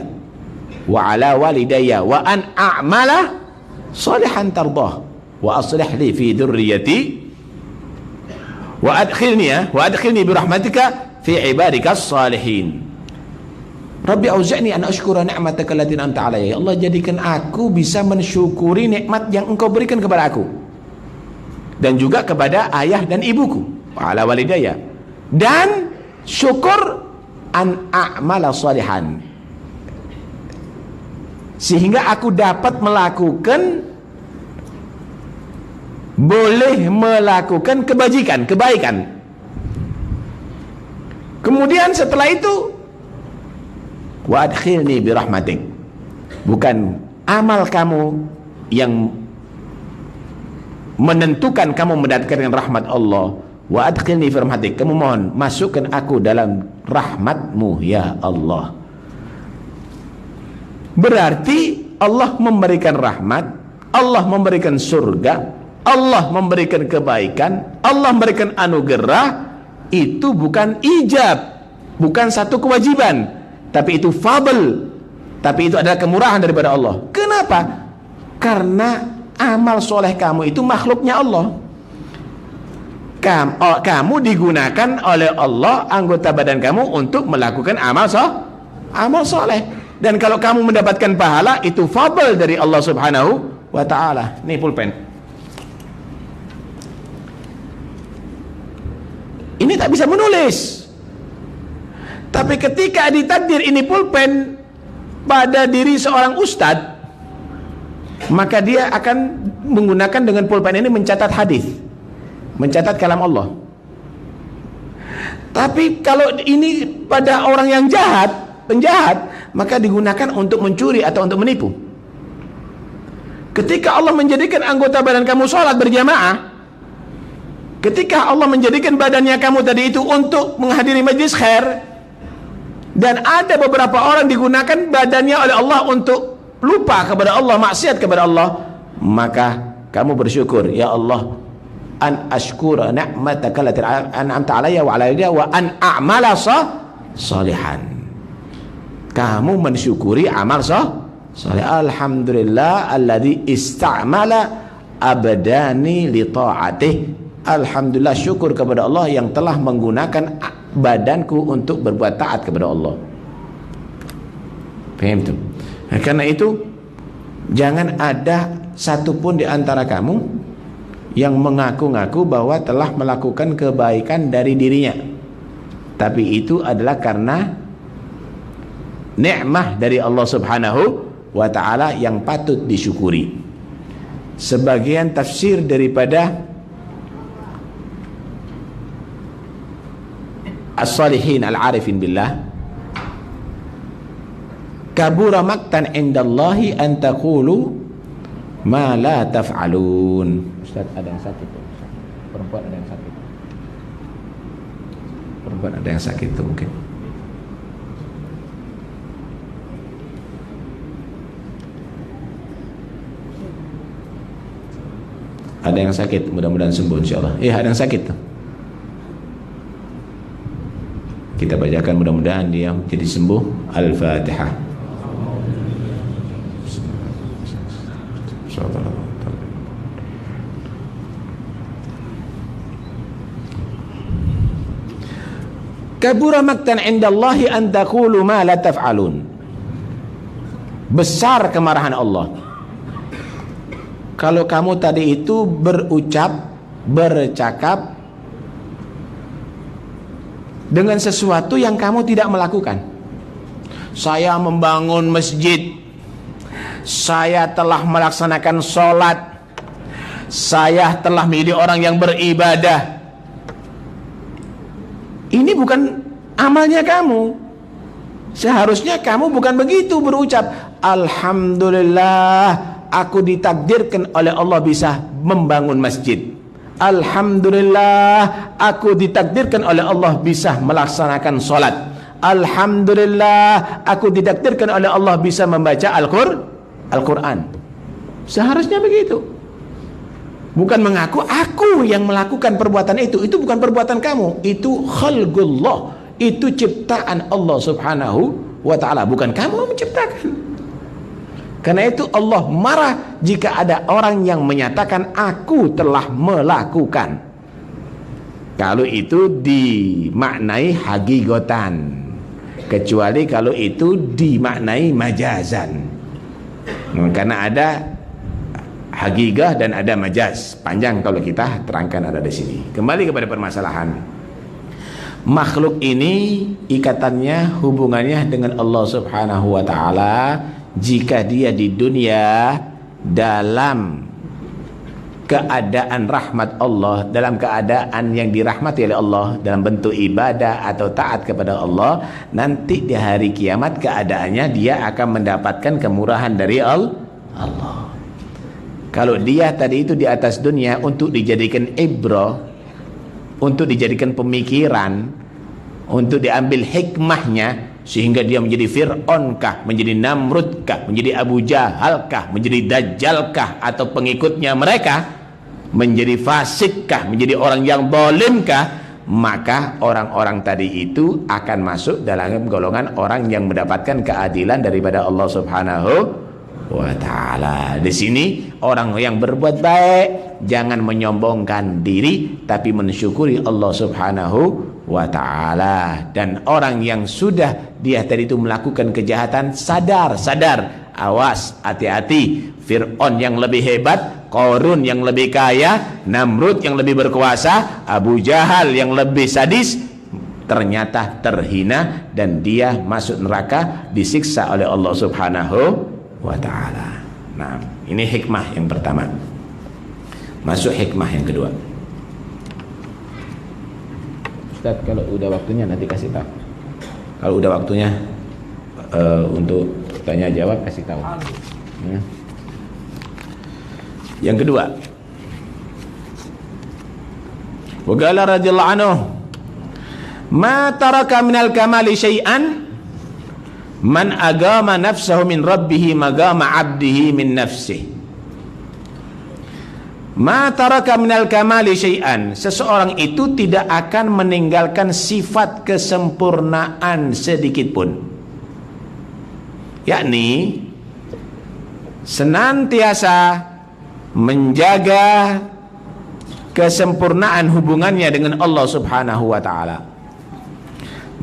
wa ala walidayya wa an a'mala salihan tardah wa aslih li fi dhurriyyati wa adkhilni bi rahmatika fi ibadika as-salihin. Rabbi auzi'ni an ashkura ni'mataka allati an'amta alayya. Ya Allah, jadikan aku bisa mensyukuri nikmat yang Engkau berikan kepada aku dan juga kepada ayah dan ibuku, wa ala walidayya, dan syukur an a'mala salihan, sehingga aku dapat boleh melakukan kebaikan. Kemudian setelah itu wa adkhilni bi rahmatik, bukan amal kamu yang menentukan kamu mendapatkan rahmat Allah. Wa adkhilni fi rahmatik, kamu mohon masukkan aku dalam rahmatmu ya Allah. Berarti Allah memberikan rahmat, Allah memberikan surga, Allah memberikan kebaikan, Allah memberikan anugerah, itu bukan ijab, bukan satu kewajiban, tapi itu fadl, tapi itu adalah kemurahan daripada Allah. Kenapa? Karena amal soleh kamu itu makhluknya Allah. Kamu digunakan oleh Allah, anggota badan kamu, untuk melakukan amal soleh. Dan kalau kamu mendapatkan pahala, itu fadl dari Allah subhanahu wa ta'ala. Ini pulpen. Ini tak bisa menulis, tapi ketika ditakdir ini pulpen pada diri seorang ustadz, maka dia akan menggunakan dengan pulpen ini mencatat hadis, mencatat kalam Allah. Tapi kalau ini pada orang yang jahat, penjahat, maka digunakan untuk mencuri atau untuk menipu. Ketika Allah menjadikan anggota badan kamu sholat berjamaah, ketika Allah menjadikan badannya kamu tadi itu untuk menghadiri majlis khair, dan ada beberapa orang digunakan badannya oleh Allah untuk lupa kepada Allah, maksiat kepada Allah, maka kamu bersyukur, ya Allah, an ashkura ni'mataka allati an'amta alayya wa ala walidayya wa an a'mala salihan. Kamu mensyukuri amal saleh. Alhamdulillah alladzi ista'mala abdani li ta'atih. Alhamdulillah, syukur kepada Allah yang telah menggunakan badanku untuk berbuat taat kepada Allah. Paham tu? Nah, karena itu jangan ada satupun di antara kamu yang mengaku-ngaku bahwa telah melakukan kebaikan dari dirinya, tapi itu adalah karena nikmah dari Allah subhanahu wa ta'ala yang patut disyukuri. Sebagian tafsir daripada as-salihin al-arifin billah, kabura maktan indallahi an taqulu ma la taf'alun. Ustaz, ada yang sakit tuh. Perempuan ada yang sakit. Perempuan ada yang sakit tuh mungkin. Ada yang sakit, mudah-mudahan sembuh insyaallah. Ada yang sakit tuh. Kita bacakan, mudah-mudahan dia jadi sembuh. Al-Fatihah. Kabura maktan indallahi an taqulu ma la taf'alun. Besar kemarahan Allah kalau kamu tadi itu bercakap dengan sesuatu yang kamu tidak melakukan. Saya membangun masjid, saya telah melaksanakan sholat, saya telah menjadi orang yang beribadah. Ini bukan amalnya kamu. Seharusnya kamu bukan begitu berucap, alhamdulillah aku ditakdirkan oleh Allah bisa membangun masjid. Alhamdulillah aku ditakdirkan oleh Allah bisa melaksanakan sholat. Alhamdulillah aku ditakdirkan oleh Allah bisa membaca Al-Quran. Seharusnya begitu. Bukan mengaku aku yang melakukan perbuatan itu. Itu bukan perbuatan kamu, itu khalqullah, itu ciptaan Allah subhanahu wa ta'ala, bukan kamu menciptakan. Karena itu Allah marah jika ada orang yang menyatakan aku telah melakukan, kalau itu dimaknai hagigotan, kecuali kalau itu dimaknai majazan. Karena ada hagigah dan ada majaz. Panjang kalau kita terangkan ada di sini. Kembali kepada permasalahan. Makhluk ini ikatannya, hubungannya dengan Allah subhanahu wa ta'ala. Jika dia di dunia dalam keadaan rahmat Allah, dalam keadaan yang dirahmati oleh Allah, dalam bentuk ibadah atau taat kepada Allah, nanti di hari kiamat keadaannya dia akan mendapatkan kemurahan dari Allah. Kalau dia tadi itu di atas dunia untuk dijadikan ibrah, untuk dijadikan pemikiran, untuk diambil hikmahnya, sehingga dia menjadi Fir'aun kah, menjadi Namrud kah, menjadi Abu Jahal kah, menjadi Dajjal kah, atau pengikutnya mereka, menjadi fasikkah, menjadi orang yang zalimkah, maka orang-orang tadi itu akan masuk dalam golongan orang yang mendapatkan keadilan daripada Allah Subhanahu wa ta'ala. Di sini orang yang berbuat baik jangan menyombongkan diri, tapi mensyukuri Allah Subhanahu wa ta'ala. Dan orang yang sudah dia tadi itu melakukan kejahatan, sadar, awas, hati-hati. Fir'aun yang lebih hebat, Qarun yang lebih kaya, Namrud yang lebih berkuasa, Abu Jahal yang lebih sadis, ternyata terhina dan dia masuk neraka, disiksa oleh Allah Subhanahu wa ta'ala. Nah, ini hikmah yang pertama. Masuk hikmah yang kedua. Ustaz, kalau udah waktunya nanti kasih tahu. Kalau udah waktunya untuk tanya jawab kasih tahu. Yang kedua, wa qala radhiyallahu anhu, ma taraka minal kamali syai'an man agama nafsahu min rabbih magama 'abdihi min nafsihi. Ma taraka minal kamali syai'an, seseorang itu tidak akan meninggalkan sifat kesempurnaan sedikit pun, yakni senantiasa menjaga kesempurnaan hubungannya dengan Allah Subhanahu wa ta'ala.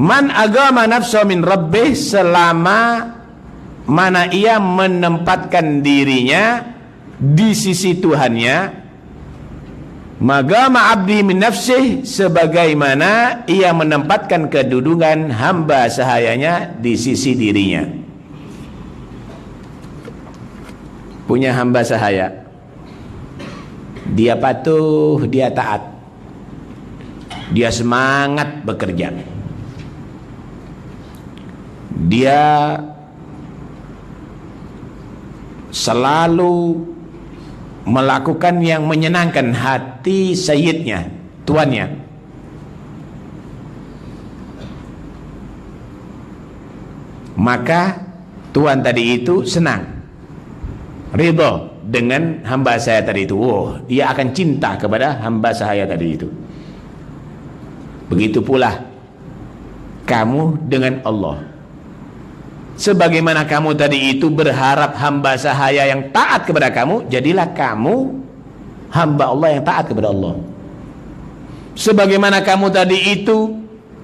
Man agama nafsahu min rabbih, selama mana ia menempatkan dirinya di sisi Tuhannya, magama abdi min nafsih, sebagaimana ia menempatkan kedudukan hamba sahayanya di sisi dirinya. Punya hamba sahaya, dia patuh, dia taat, dia semangat bekerja, dia selalu melakukan yang menyenangkan hati sayyidnya, tuannya. Maka tuan tadi itu senang, ridho dengan hamba saya tadi itu. Oh, dia akan cinta kepada hamba saya tadi itu. Begitu pula kamu dengan Allah. Sebagaimana kamu tadi itu berharap hamba sahaya yang taat kepada kamu, jadilah kamu hamba Allah yang taat kepada Allah. Sebagaimana kamu tadi itu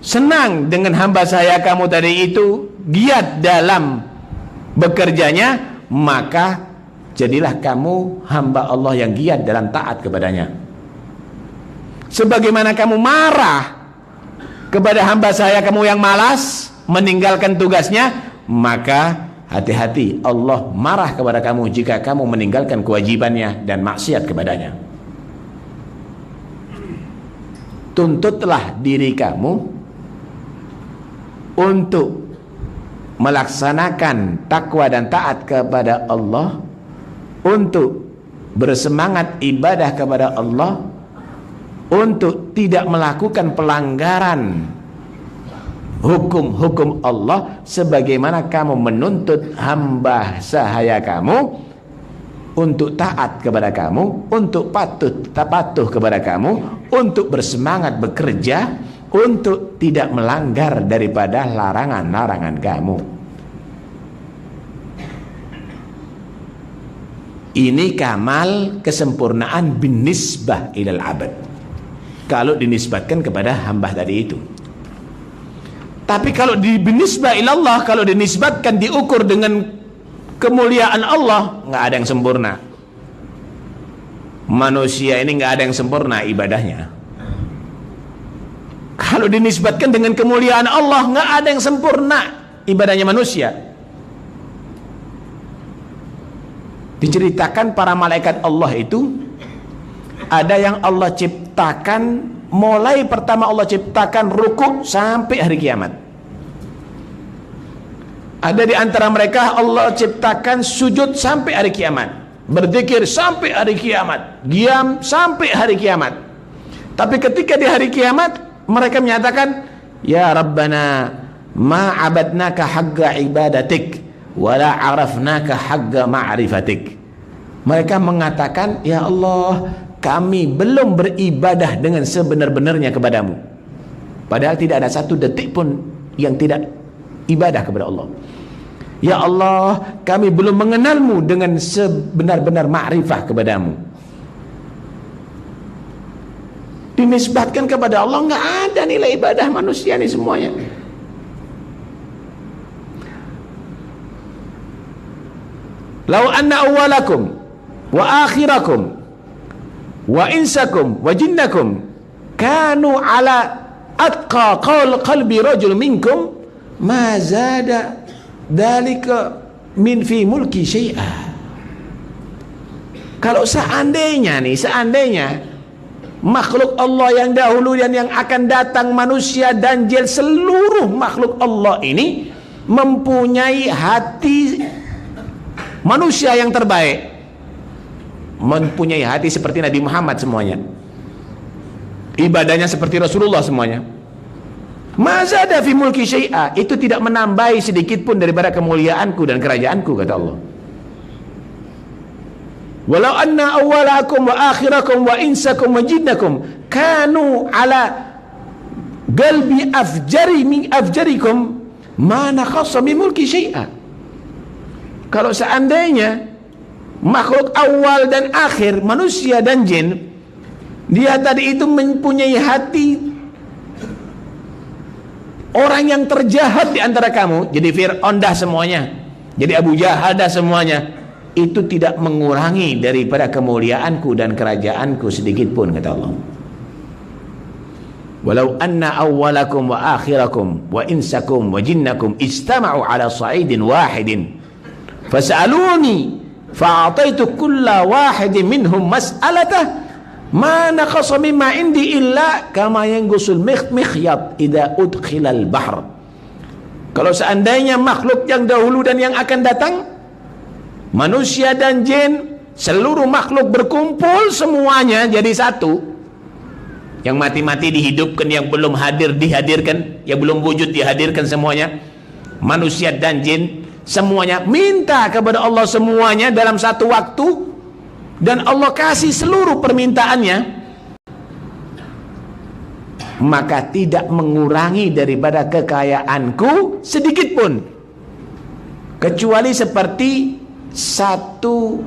senang dengan hamba sahaya kamu tadi itu, giat dalam bekerjanya, maka jadilah kamu hamba Allah yang giat dalam taat kepadanya. Sebagaimana kamu marah kepada hamba sahaya kamu yang malas meninggalkan tugasnya, maka hati-hati, Allah marah kepada kamu jika kamu meninggalkan kewajibannya dan maksiat kepadanya. Tuntutlah diri kamu untuk melaksanakan takwa dan taat kepada Allah, untuk bersemangat ibadah kepada Allah, untuk tidak melakukan pelanggaran hukum-hukum Allah, sebagaimana kamu menuntut hamba sahaya kamu untuk taat kepada kamu, untuk patuh kepada kamu, untuk bersemangat bekerja, untuk tidak melanggar daripada larangan-larangan kamu. Ini kamal kesempurnaan binisbah ilal abad, kalau dinisbatkan kepada hamba tadi itu. Tapi kalau binisbah ilallah, kalau dinisbatkan, diukur dengan kemuliaan Allah, nggak ada yang sempurna. Manusia ini nggak ada yang sempurna ibadahnya. Kalau dinisbatkan dengan kemuliaan Allah, nggak ada yang sempurna ibadahnya manusia. Diceritakan para malaikat Allah itu, ada yang Allah ciptakan, mulai pertama Allah ciptakan ruku sampai hari kiamat. Ada di antara mereka Allah ciptakan sujud sampai hari kiamat, berzikir sampai hari kiamat, diam sampai hari kiamat. Tapi ketika di hari kiamat mereka menyatakan, ya Rabbana ma abadnaka haqqa ibadatik wala arafnaka haqqa ma'rifatik. Mereka mengatakan, ya Allah, kami belum beribadah dengan sebenar-benarnya kepadamu. Padahal tidak ada satu detik pun yang tidak ibadah kepada Allah. Ya Allah, kami belum mengenalmu dengan sebenar-benar ma'rifah kepadamu. Dinisbatkan kepada Allah, nggak ada nilai ibadah manusia ini semuanya. Lau anna awwalakum wa akhirakum wa insakum wa jinnakum kanu ala atqa qalbi rajul minkum ma zada dalika min fi mulki syai'a. Kalau seandainya makhluk Allah yang dahulu dan yang akan datang, manusia dan jin, seluruh makhluk Allah ini mempunyai hati manusia yang terbaik, mempunyai hati seperti Nabi Muhammad semuanya, ibadahnya seperti Rasulullah semuanya, mazada fi mulki syai'a, itu tidak menambahi sedikit pun daripada kemuliaanku dan kerajaanku, kata Allah. Walau anna awwalakum wa akhirakum wa insakum wa jinnakum kanu ala qalbi afjarikum ma nakhassa min mulki syai'a. Kalau seandainya makhluk awal dan akhir, manusia dan jin, dia tadi itu mempunyai hati orang yang terjahat di antara kamu, jadi Fir'aun dah semuanya, jadi Abu Jahal dah semuanya, itu tidak mengurangi daripada kemuliaanku dan kerajaanku sedikit pun, kata Allah. Walau anna awwalakum wa akhirakum wa insakum wa jinnakum istama'u ala sa'idin wahidin fas'aluni fa'ataitu kulla wahidin minhum mas'alatah ma naqasa mimma indi illa kama yanqusul mikhyat idza udkhilal bahr. Kalau seandainya makhluk yang dahulu dan yang akan datang, manusia dan jin, seluruh makhluk berkumpul semuanya jadi satu, yang mati-mati dihidupkan, yang belum hadir dihadirkan, yang belum wujud dihadirkan semuanya, manusia dan jin semuanya minta kepada Allah semuanya dalam satu waktu, dan Allah kasih seluruh permintaannya, maka tidak mengurangi daripada kekayaanku sedikit pun, kecuali seperti satu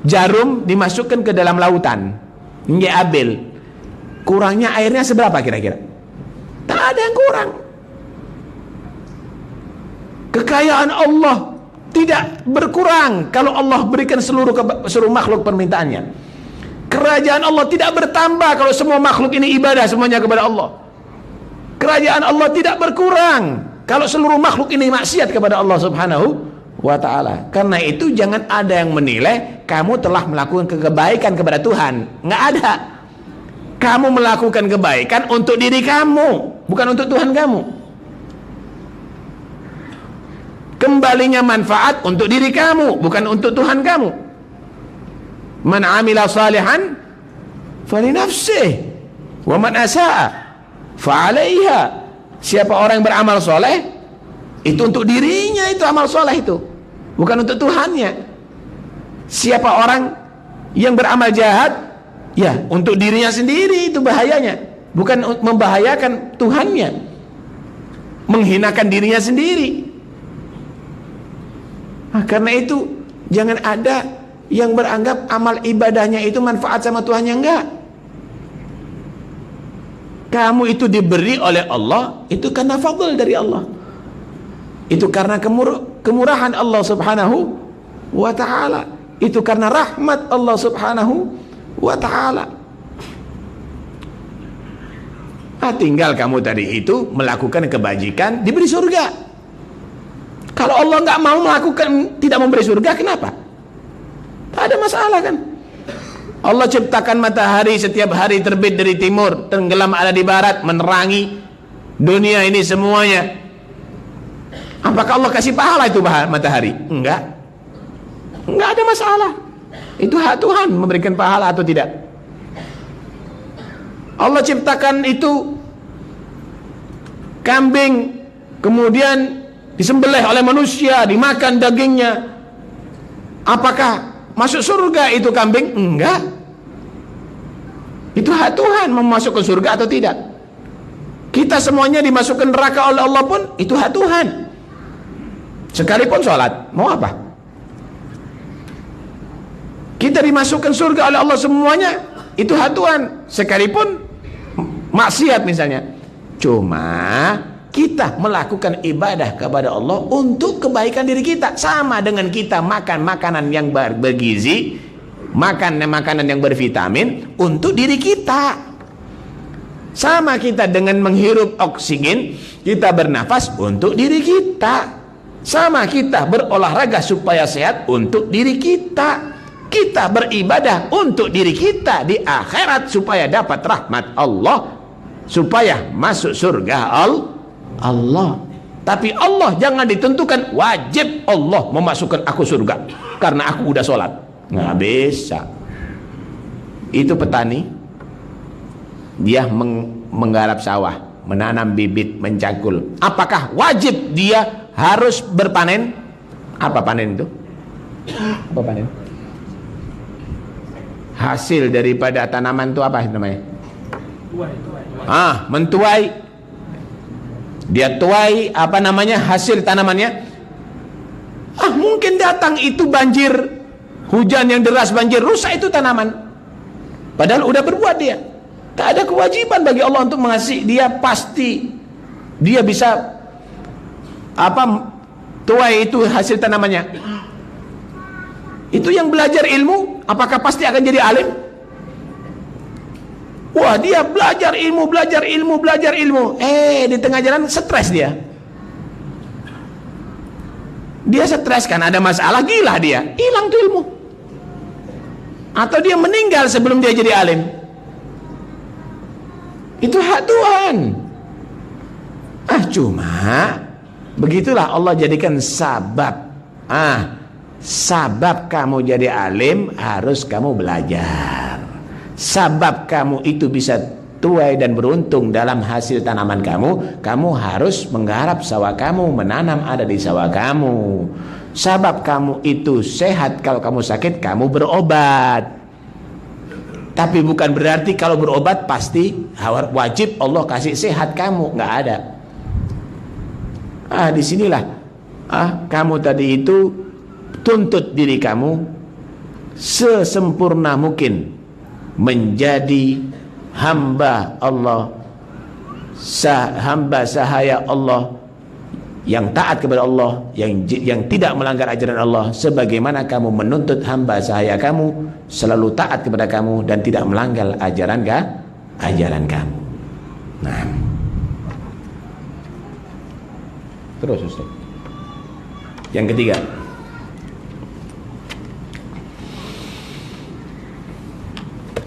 jarum dimasukkan ke dalam lautan, ngeabil, kurangnya airnya seberapa kira-kira? Tak ada yang kurang. Kekayaan Allah tidak berkurang kalau Allah berikan seluruh makhluk permintaannya. Kerajaan Allah tidak bertambah kalau semua makhluk ini ibadah semuanya kepada Allah. Kerajaan Allah tidak berkurang kalau seluruh makhluk ini maksiat kepada Allah Subhanahu wa ta'ala. Karena itu jangan ada yang menilai kamu telah melakukan kebaikan kepada Tuhan. Nggak ada. Kamu melakukan kebaikan untuk diri kamu, bukan untuk Tuhan kamu. Kembalinya manfaat untuk diri kamu, bukan untuk Tuhan kamu. Man amila salihan falinafsih wa man asaa fa'alaiha. Siapa orang yang beramal soleh, itu untuk dirinya, itu amal soleh itu, bukan untuk Tuhannya. Siapa orang yang beramal jahat, ya untuk dirinya sendiri, itu bahayanya, bukan membahayakan Tuhannya, menghinakan dirinya sendiri. Nah, karena itu jangan ada yang beranggap amal ibadahnya itu manfaat sama Tuhannya. Enggak. Kamu itu diberi oleh Allah, itu karena fadl dari Allah, itu karena kemurahan Allah Subhanahu wa ta'ala, itu karena rahmat Allah Subhanahu wa ta'ala. Nah, tinggal kamu tadi itu melakukan kebajikan, diberi surga. Kalau Allah nggak mau melakukan, tidak memberi surga, kenapa? Tak ada masalah kan? Allah ciptakan matahari setiap hari terbit dari timur, tenggelam ada di barat, menerangi dunia ini semuanya. Apakah Allah kasih pahala itu matahari? Enggak. Enggak ada masalah. Itu hak Tuhan memberikan pahala atau tidak. Allah ciptakan itu kambing, kemudian disembelih oleh manusia, dimakan dagingnya. Apakah masuk surga itu kambing? Enggak. Itu hak Tuhan mau masuk ke surga atau tidak. Kita semuanya dimasukkan neraka oleh Allah pun itu hak Tuhan. Sekalipun sholat, mau apa? Kita dimasukkan surga oleh Allah semuanya, itu hak Tuhan. Sekalipun maksiat misalnya. Cuma kita melakukan ibadah kepada Allah untuk kebaikan diri kita. Sama dengan kita makan makanan yang bergizi, makan makanan yang bervitamin untuk diri kita. Sama kita dengan menghirup oksigen, kita bernafas untuk diri kita. Sama kita berolahraga supaya sehat untuk diri kita. Kita beribadah untuk diri kita di akhirat supaya dapat rahmat Allah, supaya masuk surga Allah. Tapi Allah jangan ditentukan wajib Allah memasukkan aku surga karena aku udah sholat. Nggak bisa. Itu petani, dia menggarap sawah, menanam bibit, mencangkul. Apakah wajib dia harus berpanen? Apa panen itu? Apa panen? Hasil daripada tanaman itu apa namanya? Mentuai. Dia tuai apa namanya hasil tanamannya? Mungkin datang itu banjir, hujan yang deras, banjir, rusak itu tanaman. Padahal udah berbuat dia. Tak ada kewajiban bagi Allah untuk mengasihi dia, pasti dia bisa tuai itu hasil tanamannya. Itu yang belajar ilmu, apakah pasti akan jadi alim? Wah, dia belajar ilmu. Di tengah jalan stres dia. Dia stres kan, ada masalah, gila dia, hilang tuh ilmu. Atau dia meninggal sebelum dia jadi alim. Itu hak Tuhan. Cuma begitulah Allah jadikan sabab. Sabab kamu jadi alim harus kamu belajar. Sabab kamu itu bisa tuai dan beruntung dalam hasil tanaman kamu harus menggarap sawah kamu, menanam ada di sawah kamu. Sabab kamu itu sehat, kalau kamu sakit kamu berobat. Tapi bukan berarti kalau berobat pasti wajib Allah kasih sehat kamu, nggak ada. Disinilah kamu tadi itu tuntut diri kamu sesempurna mungkin menjadi hamba Allah, hamba sahaya Allah, yang taat kepada Allah, yang tidak melanggar ajaran Allah, sebagaimana kamu menuntut hamba sahaya kamu selalu taat kepada kamu dan tidak melanggar ajaran kamu. Nah, terus Ustaz. Yang ketiga,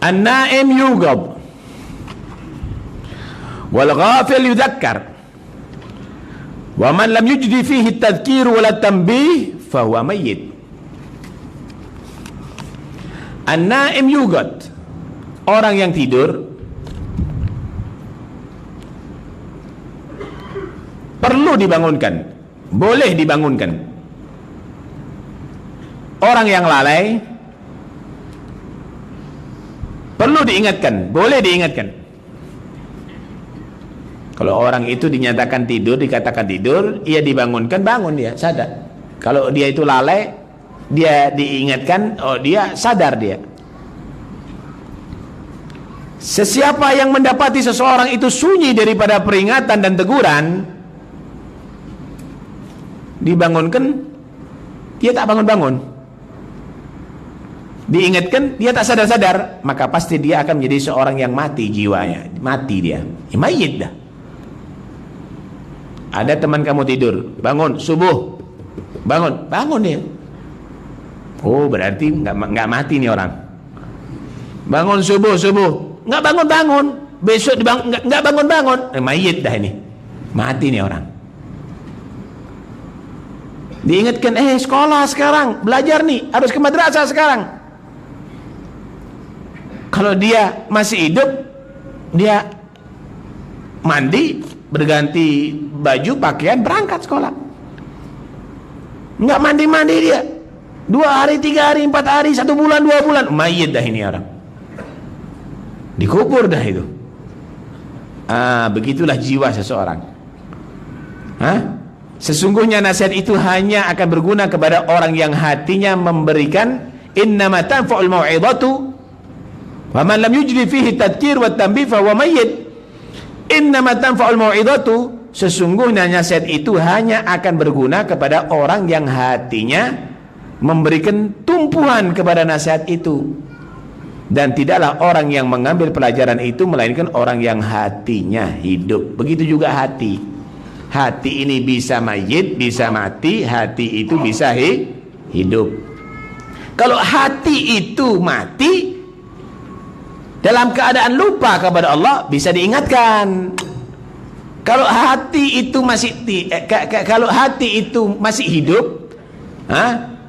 an-naim yugab wal ghafil yudhakkar wa man lam yujdi fihi at-tadhkir wal tanbih fa huwa mayyit. An-naim yugad, orang yang tidur perlu dibangunkan, boleh dibangunkan. Orang yang lalai perlu diingatkan, boleh diingatkan. Kalau orang itu dinyatakan tidur, dikatakan tidur, ia dibangunkan, bangun dia, sadar. Kalau dia itu lalai, dia diingatkan, dia sadar dia. Sesiapa yang mendapati seseorang itu sunyi daripada peringatan dan teguran, dibangunkan, dia tak bangun-bangun. Diingatkan, dia tak sadar-sadar, maka pasti dia akan menjadi seorang yang mati jiwanya, mati dia, mayit dah. Ada teman kamu tidur, bangun subuh, bangun dia. Berarti nggak mati nih orang. Bangun subuh, nggak bangun, besok nggak bangun, mayit dah ini, mati nih orang. Diingatkan, sekolah sekarang, belajar nih, harus ke madrasah sekarang. Kalau dia masih hidup, dia mandi, berganti baju, pakaian, berangkat sekolah. Nggak mandi dia. 2 hari, 3 hari, 4 hari, 1 bulan, 2 bulan, mayit dah ini orang. Dikubur dah itu. Begitulah jiwa seseorang. Sesungguhnya nasihat itu hanya akan berguna kepada orang yang hatinya memberikan. Innama tanfa'ul mau'izatu wa man lam yujri fihi tadhkir wa tanbih fa huwa mayyit. Innama tanfa'ul mau'izatu, sesungguhnya nasihat itu hanya akan berguna kepada orang yang hatinya memberikan tumpuan kepada nasihat itu, dan tidaklah orang yang mengambil pelajaran itu melainkan orang yang hatinya hidup. Begitu juga hati. Hati ini bisa mayit, bisa mati. Hati itu bisa hidup. Kalau hati itu mati dalam keadaan lupa kepada Allah, bisa diingatkan. Kalau hati itu masih hidup,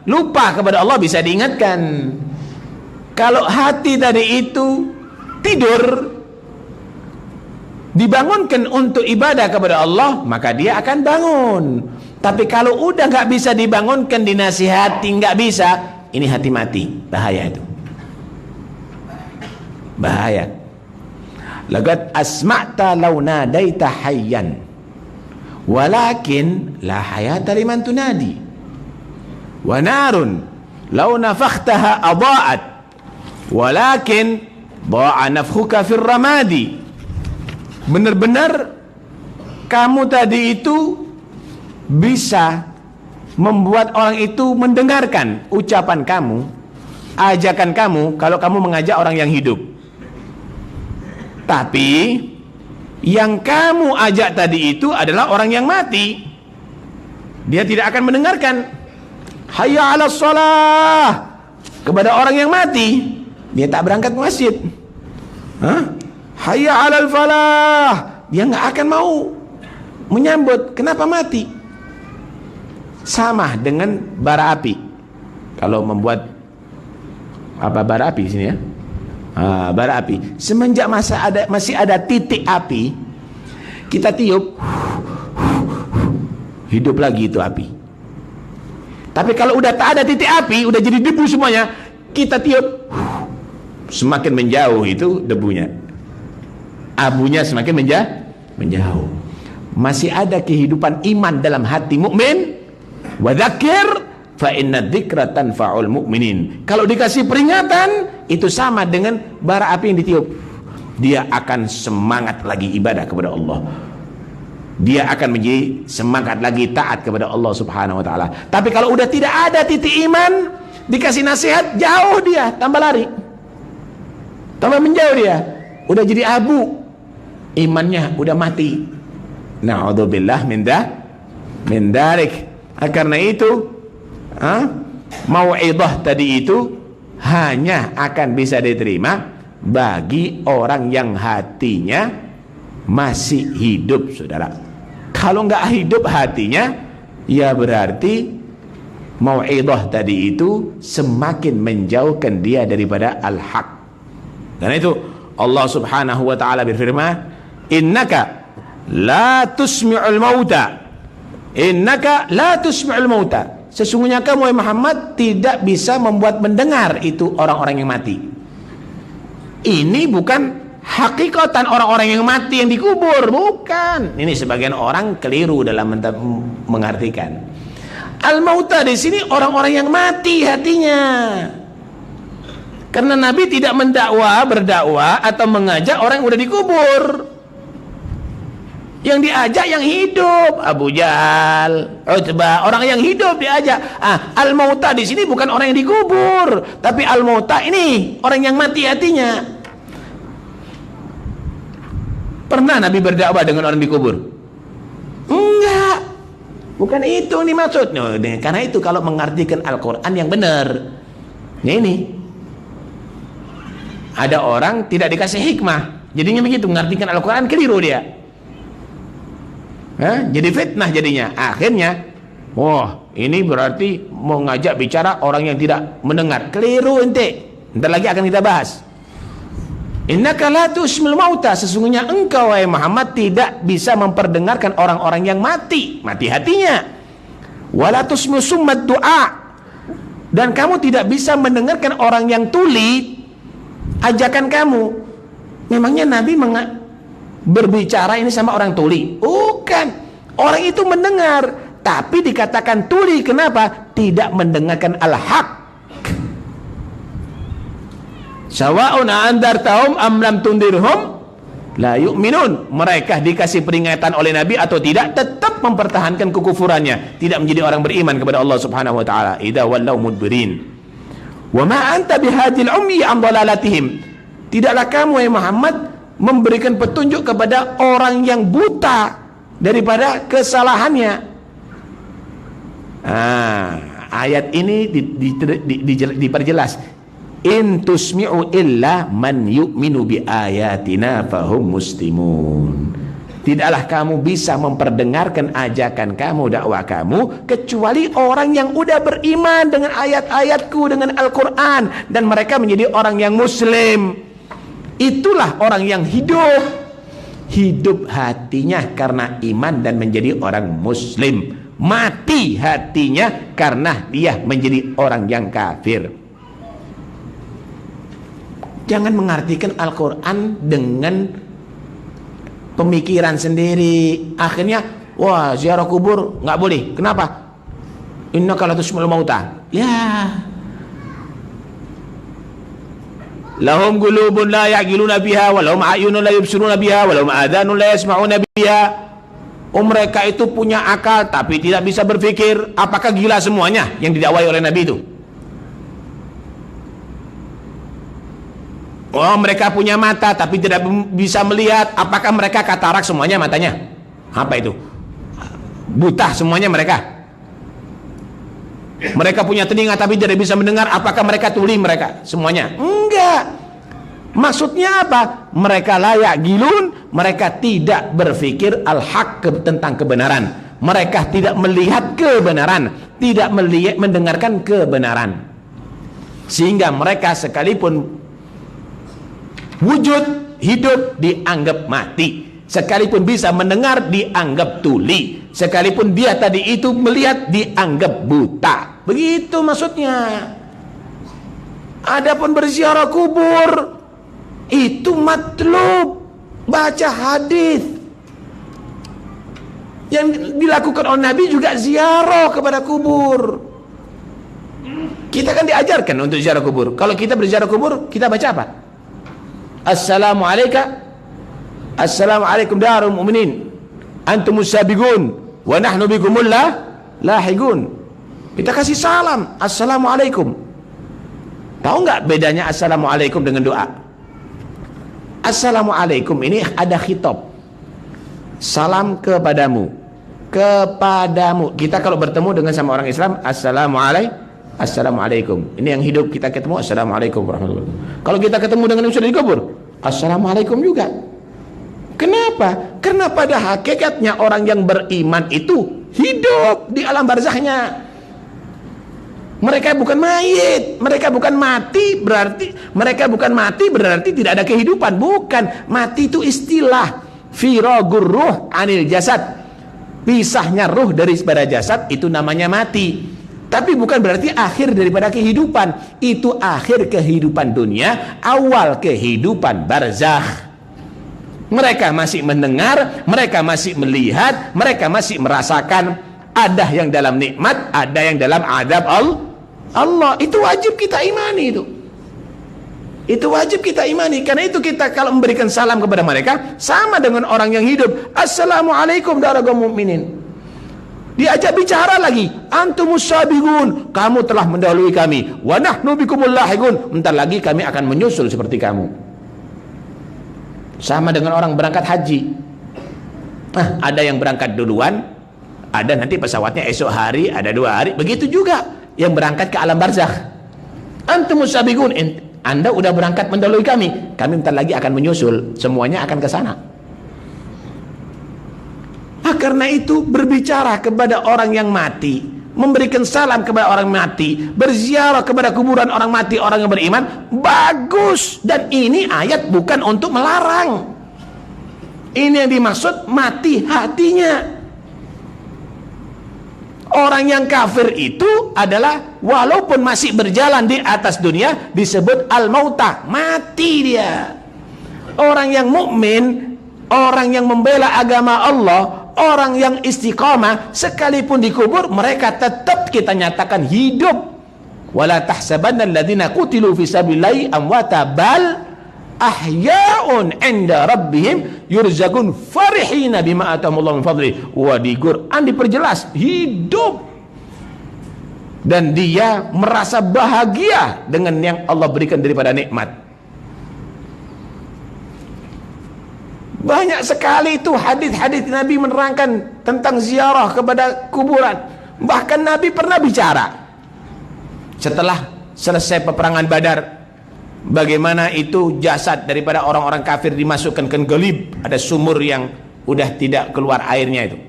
lupa kepada Allah, bisa diingatkan. Kalau hati tadi itu tidur, dibangunkan untuk ibadah kepada Allah, maka dia akan bangun. Tapi kalau udah nggak bisa dibangunkan, dinasihati nggak bisa, ini hati mati. Bahaya itu, bahaya. Laqad asma'ta law nadaita hayyan walakin la hayata liman tunadi. Wa narun law nafakhtaha adaa'at walakin dha'a nafkhuka fir ramadi. Benar-benar kamu tadi itu bisa membuat orang itu mendengarkan ucapan kamu, ajakan kamu, kalau kamu mengajak orang yang hidup. Tapi yang kamu ajak tadi itu adalah orang yang mati. Dia tidak akan mendengarkan. Hayya 'alas shalah, kepada orang yang mati, dia tak berangkat ke masjid. Hayya 'alal falah, dia nggak akan mau menyambut. Kenapa? Mati. Sama dengan bara api. Kalau membuat bara api di sini ya. Bara api. Semenjak masih ada titik api, kita tiup, hidup lagi itu api. Tapi kalau udah tak ada titik api, udah jadi debu semuanya, kita tiup, semakin menjauh itu debunya, abunya semakin menjauh. Masih ada kehidupan iman dalam hati mukmin. Wa dzakir fa inna dzikra tanfa'ul mu'minin. Kalau dikasih peringatan, itu sama dengan bara api yang ditiup. Dia akan semangat lagi ibadah kepada Allah. Dia akan menjadi semangat lagi taat kepada Allah Subhanahu wa taala. Tapi kalau udah tidak ada titik iman, dikasih nasihat, jauh dia, tambah lari. Tambah menjauh dia. Udah jadi abu. Imannya udah mati. Na'udzubillah min dzalik. Karena itu, mau'izah tadi itu hanya akan bisa diterima bagi orang yang hatinya masih hidup, saudara. Kalau nggak hidup hatinya, ya berarti mau'izah tadi itu semakin menjauhkan dia daripada al-haq. Karena itu Allah Subhanahu wa taala berfirman, innaka la tusmi'ul mauta, innaka la tusmi'ul mauta. Sesungguhnya kamu Muhammad tidak bisa membuat mendengar itu orang-orang yang mati. Ini bukan hakikatan orang-orang yang mati yang dikubur, bukan. Ini sebagian orang keliru dalam mengartikan. Al-mauta di sini orang-orang yang mati hatinya. Karena Nabi tidak berdakwah atau mengajak orang yang udah dikubur. Yang diajak yang hidup, Abu Jahal, Utbah, orang yang hidup diajak. Al-mauta di sini bukan orang yang dikubur, tapi al-mauta ini orang yang mati hatinya. Pernah Nabi berdakwah dengan orang dikubur? Enggak. Bukan itu yang dimaksud. Karena itu kalau mengartikan Al-Quran yang benar. Ini ada orang tidak dikasih hikmah, jadinya begitu mengartikan Al-Quran, keliru dia. Jadi fitnah jadinya. Akhirnya, ini berarti mau ngajak bicara orang yang tidak mendengar. Keliru ente. Ntar lagi akan kita bahas. Innaka la tusmil mauta, sesungguhnya engkau wahai Muhammad tidak bisa memperdengarkan orang-orang yang mati hatinya. Wala tusmil summat du'a, Dan kamu tidak bisa mendengarkan orang yang tuli ajakan kamu. Memangnya Nabi berbicara ini sama orang tuli? Bukan. Orang itu mendengar, tapi dikatakan tuli. Kenapa? Tidak mendengarkan al-haq. Sawa'un andartahum am lam tundirhum la yu'minun. Mereka dikasih peringatan oleh Nabi atau tidak, tetap mempertahankan kekufurannya, tidak menjadi orang beriman kepada Allah Subhanahu wa taala. Idza wallaw mudbirin. Wa ma anta bihadil ummi an dalalatihim. Tidaklah kamu ya Muhammad memberikan petunjuk kepada orang yang buta daripada kesalahannya. Ayat ini diperjelas. In tusmi'u illa man yu'minu bi ayatina fahum muslimun. Tidaklah kamu bisa memperdengarkan ajakan kamu, dakwah kamu, kecuali orang yang udah beriman dengan ayat-ayatku, dengan Al-Quran, dan mereka menjadi orang yang muslim. Itulah orang yang hidup hatinya karena iman dan menjadi orang muslim, mati hatinya karena dia menjadi orang yang kafir. Jangan mengartikan Al-Quran dengan pemikiran sendiri. Akhirnya, wah, ziarah kubur nggak boleh. Kenapa? Innaka latusmi'ul mauta. Ya. Lahum qulubun la ya'qiluna biha wa lahum a'yunun la yubsiruna biha wa lahum adhanun la yasma'una biha. Mereka itu punya akal tapi tidak bisa berpikir. Apakah gila semuanya yang didakwai oleh Nabi itu? Oh, mereka punya mata tapi tidak bisa melihat. Apakah mereka katarak semuanya matanya? Apa itu? Buta semuanya mereka. Mereka punya telinga tapi tidak bisa mendengar. Apakah mereka tuli mereka semuanya? Enggak. Maksudnya apa? Mereka layak gilun. Mereka tidak berpikir al-haq tentang kebenaran. Mereka tidak melihat kebenaran, tidak mendengarkan kebenaran. Sehingga mereka sekalipun wujud hidup dianggap mati, sekalipun bisa mendengar dianggap tuli, sekalipun dia tadi itu melihat dianggap buta. Begitu maksudnya. Adapun berziarah kubur itu matlub, baca hadis. Yang dilakukan oleh Nabi juga ziarah kepada kubur. Kita kan diajarkan untuk ziarah kubur. Kalau kita berziarah kubur, kita baca apa? Assalamualaikum darul mu'minin antumus sabiqun wa nahnu bikumul lahiqun. Kita kasih salam, assalamualaikum. Tahu nggak bedanya assalamualaikum dengan doa? Assalamualaikum ini ada khitab, salam kepadamu. Kita kalau bertemu dengan sama orang Islam, Assalamualaikum. Ini yang hidup kita ketemu, Assalamualaikum warahmatullahi wabarakatuh. Kalau kita ketemu dengan yang sudah dikubur, Assalamualaikum juga. Kenapa? Karena pada hakikatnya orang yang beriman itu hidup di alam barzahnya. Mereka bukan mayit, mereka bukan mati berarti tidak ada kehidupan. Bukan, mati itu istilah. Firagur ruh anil jasad. Pisahnya ruh daripada jasad itu namanya mati. Tapi bukan berarti akhir daripada kehidupan. Itu akhir kehidupan dunia, awal kehidupan barzakh. Mereka masih mendengar, mereka masih melihat, mereka masih merasakan. Ada yang dalam nikmat, ada yang dalam adab Allah. Itu wajib kita imani itu. Itu wajib kita imani. Karena itu kita kalau memberikan salam kepada mereka sama dengan orang yang hidup. Assalamualaikum darahul mu'minin. Diajak bicara lagi, antumus sabiqun, kamu telah mendahului kami, wa nahnu bikumul lahiqun, entar lagi kami akan menyusul seperti kamu. Sama dengan orang berangkat haji. Ada yang berangkat duluan, ada nanti pesawatnya esok hari, ada 2 hari. Begitu juga yang berangkat ke alam barzakh. Antumus sabiqun, Anda udah berangkat mendahului kami entar lagi akan menyusul, semuanya akan ke sana. Karena itu berbicara kepada orang yang mati, memberikan salam kepada orang mati, berziarah kepada kuburan orang mati, orang yang beriman, bagus. Dan ini ayat bukan untuk melarang. Ini yang dimaksud mati hatinya. Orang yang kafir itu adalah walaupun masih berjalan di atas dunia disebut al-mautah, mati dia. Orang yang mukmin, orang yang membela agama Allah, orang yang istiqamah, sekalipun dikubur mereka tetap kita nyatakan hidup. Wala tahsabanna alladziina qutilu fi sabilillahi amwata bal ahya'un 'inda rabbihim yurzaqun farihina bima atahumullahu min fadli. Wah, di Quran diperjelas hidup, dan dia merasa bahagia dengan yang Allah berikan daripada nikmat. Banyak sekali itu hadis-hadis Nabi menerangkan tentang ziarah kepada kuburan. Bahkan Nabi pernah bicara setelah selesai peperangan Badar, bagaimana itu jasad daripada orang-orang kafir dimasukkan ke galib, ada sumur yang udah tidak keluar airnya itu.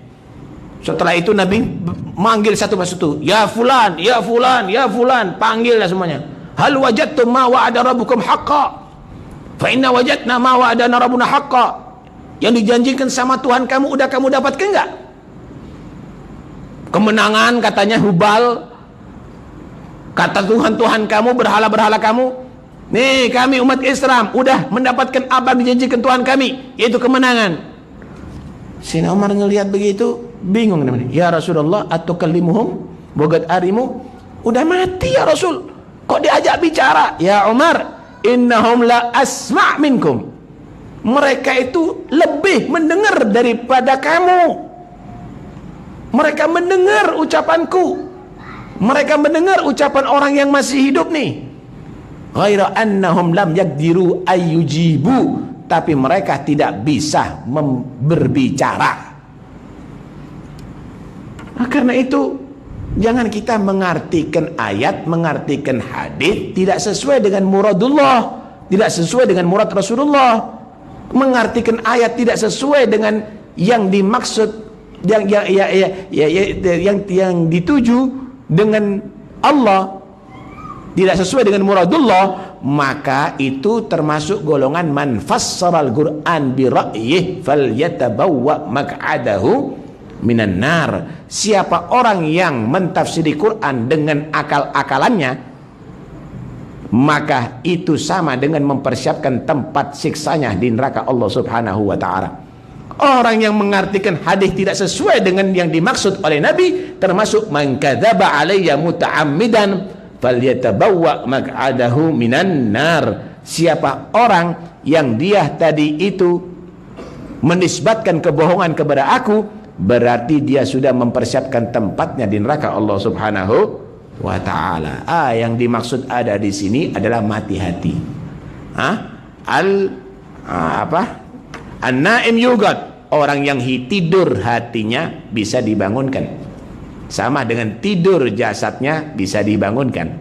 Setelah itu Nabi manggil satu persatu, ya fulan, ya fulan, ya fulan, panggillah semuanya. Hal wajadtum ma wa'ada rabbukum haqqan? Fa inna wajadna ma wa'adana rabbuna haqqan. Yang dijanjikan sama Tuhan kamu udah kamu dapatkan enggak? Kemenangan katanya Hubal. Kata Tuhan kamu, berhala-berhala kamu, nih kami umat Islam udah mendapatkan apa yang dijanjikan Tuhan kami, yaitu kemenangan. Sayyidina Umar ngelihat begitu bingung namanya. Ya Rasulullah, atukallimuhum bogat arimu, udah mati ya Rasul, kok diajak bicara? Ya Umar, innahum la asma' minkum, mereka itu lebih mendengar daripada kamu. Mereka mendengar ucapanku, mereka mendengar ucapan orang yang masih hidup nih. Ghaira annahum lam yaqdiru ayyujibu, tapi mereka tidak bisa berbicara. Nah, karena itu jangan kita mengartikan ayat, mengartikan hadis tidak sesuai dengan muradullah, tidak sesuai dengan murad Rasulullah. Mengartikan ayat tidak sesuai dengan yang dimaksud, yang dituju dengan Allah, tidak sesuai dengan muradullah, maka itu termasuk golongan man fassaral Qur'an bi ra'yih falyatabawwa maq'adahu minan nar. Siapa orang yang mentafsiri Quran dengan akal-akalannya, maka itu sama dengan mempersiapkan tempat siksanya di neraka Allah Subhanahu wa ta'ala. Orang yang mengartikan hadis tidak sesuai dengan yang dimaksud oleh Nabi termasuk man kadzaba alayya muta'ammidan falyatabawwa maq'adahu minan nar. Siapa orang yang dia tadi itu menisbatkan kebohongan kepada aku, berarti dia sudah mempersiapkan tempatnya di neraka Allah Subhanahu wa ta'ala. Yang dimaksud ada di sini adalah mati hati. An-naim yugad, orang yang tidur hatinya bisa dibangunkan, sama dengan tidur jasadnya bisa dibangunkan.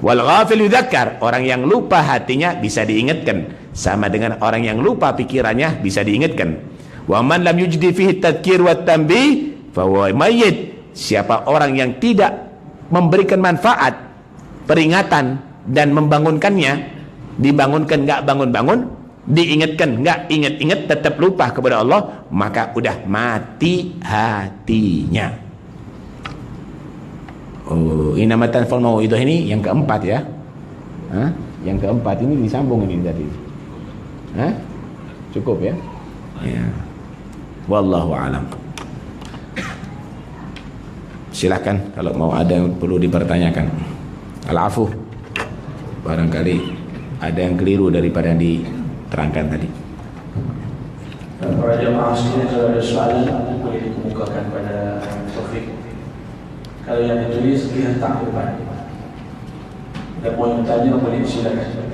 Wal ghafil yudzakkar, orang yang lupa hatinya bisa diingatkan, sama dengan orang yang lupa pikirannya bisa diingatkan. Wa man lam yujdi fihi tadhkir wa tanbih fa huwa mayyit, siapa orang yang tidak memberikan manfaat, peringatan dan membangunkannya, dibangunkan enggak bangun-bangun, diingatkan enggak ingat-ingat, tetap lupa kepada Allah, maka udah mati hatinya. Inamatan fal mau'idah ini yang keempat ya. Yang keempat ini disambung ini tadi. Cukup ya? Ya. Wallahu a'lam. Silakan kalau mau ada yang perlu dipertanyakan. Al-afu, barangkali ada yang keliru daripada yang diterangkan tadi. Para jamaah sekalian, kalau ada soalan boleh dikemukakan pada Taufik. Kalau yang ditulis lihat tanggapan. Dan mau yang bertanya boleh silakan.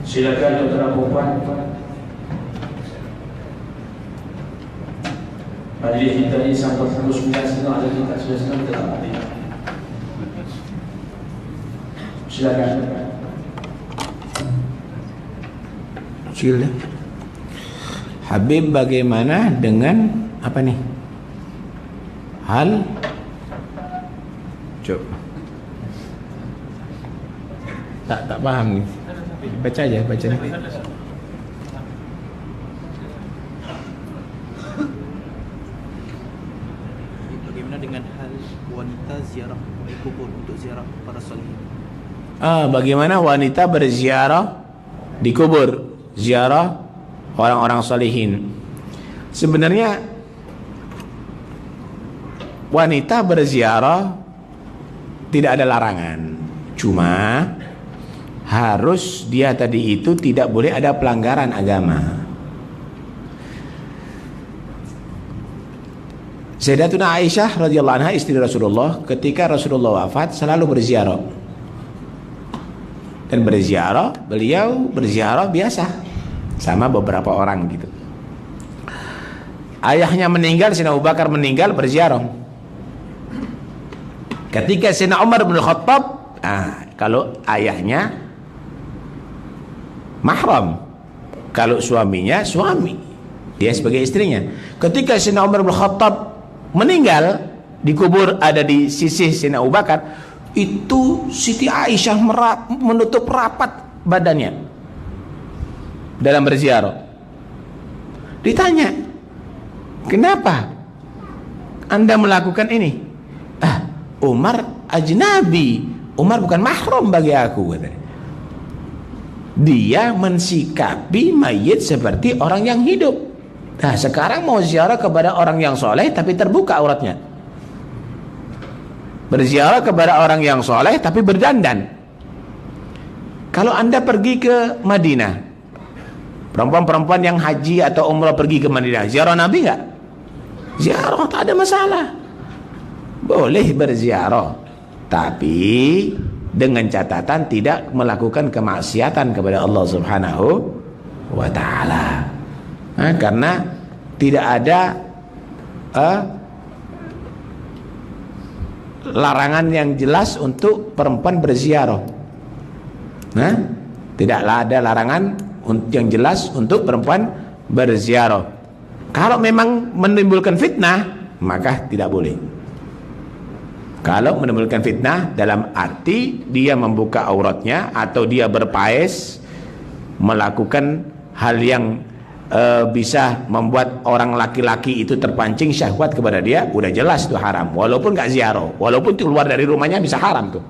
Silakan dokter perempuan. Majlis kita ini sampai pukul 9.30 ada kita sudah kita tak mati. Silakan. Sila. Habib, bagaimana dengan apa nih? Hal coba. Tak paham nih. Baca aja, baca nih. Bagaimana dengan hal wanita ziarah kubur untuk ziarah para salihin? Bagaimana wanita berziarah di kubur, ziarah orang-orang salihin? Sebenarnya wanita berziarah tidak ada larangan, cuma harus dia tadi itu tidak boleh ada pelanggaran agama. Sayyidatuna Aisyah radhiyallahu anha, istri Rasulullah, ketika Rasulullah wafat selalu berziarah. Dan berziarah, beliau berziarah biasa sama beberapa orang gitu. Ayahnya meninggal, Sayyidina Abu Bakar meninggal, berziarah. Ketika Sayyidina Umar bin Khattab, kalau ayahnya mahram, kalau suaminya suami, dia sebagai istrinya. Ketika Sayyidina Umar bin Khattab meninggal, dikubur ada di sisi Sayyidina Abu Bakar, itu Siti Aisyah menutup rapat badannya dalam berziarah. Ditanya, kenapa Anda melakukan ini? Umar ajnabi, Umar bukan mahram bagi aku, katanya. Dia mensikapi mayit seperti orang yang hidup. Nah, sekarang mau ziarah kepada orang yang soleh tapi terbuka auratnya. Berziarah kepada orang yang soleh tapi berdandan. Kalau Anda pergi ke Madinah, perempuan-perempuan yang haji atau umrah pergi ke Madinah, ziarah Nabi nggak? Ziarah, tak ada masalah. Boleh berziarah, tapi dengan catatan tidak melakukan kemaksiatan kepada Allah Subhanahu wa ta'ala. Karena tidak ada larangan yang jelas untuk perempuan berziarah. Tidaklah ada larangan yang jelas untuk perempuan berziarah. Kalau memang menimbulkan fitnah, maka tidak boleh. Kalau menimbulkan fitnah dalam arti dia membuka auratnya atau dia berpaes, melakukan hal yang bisa membuat orang laki-laki itu terpancing syahwat kepada dia, udah jelas itu haram. Walaupun gak ziarah, walaupun keluar dari rumahnya bisa haram tuh,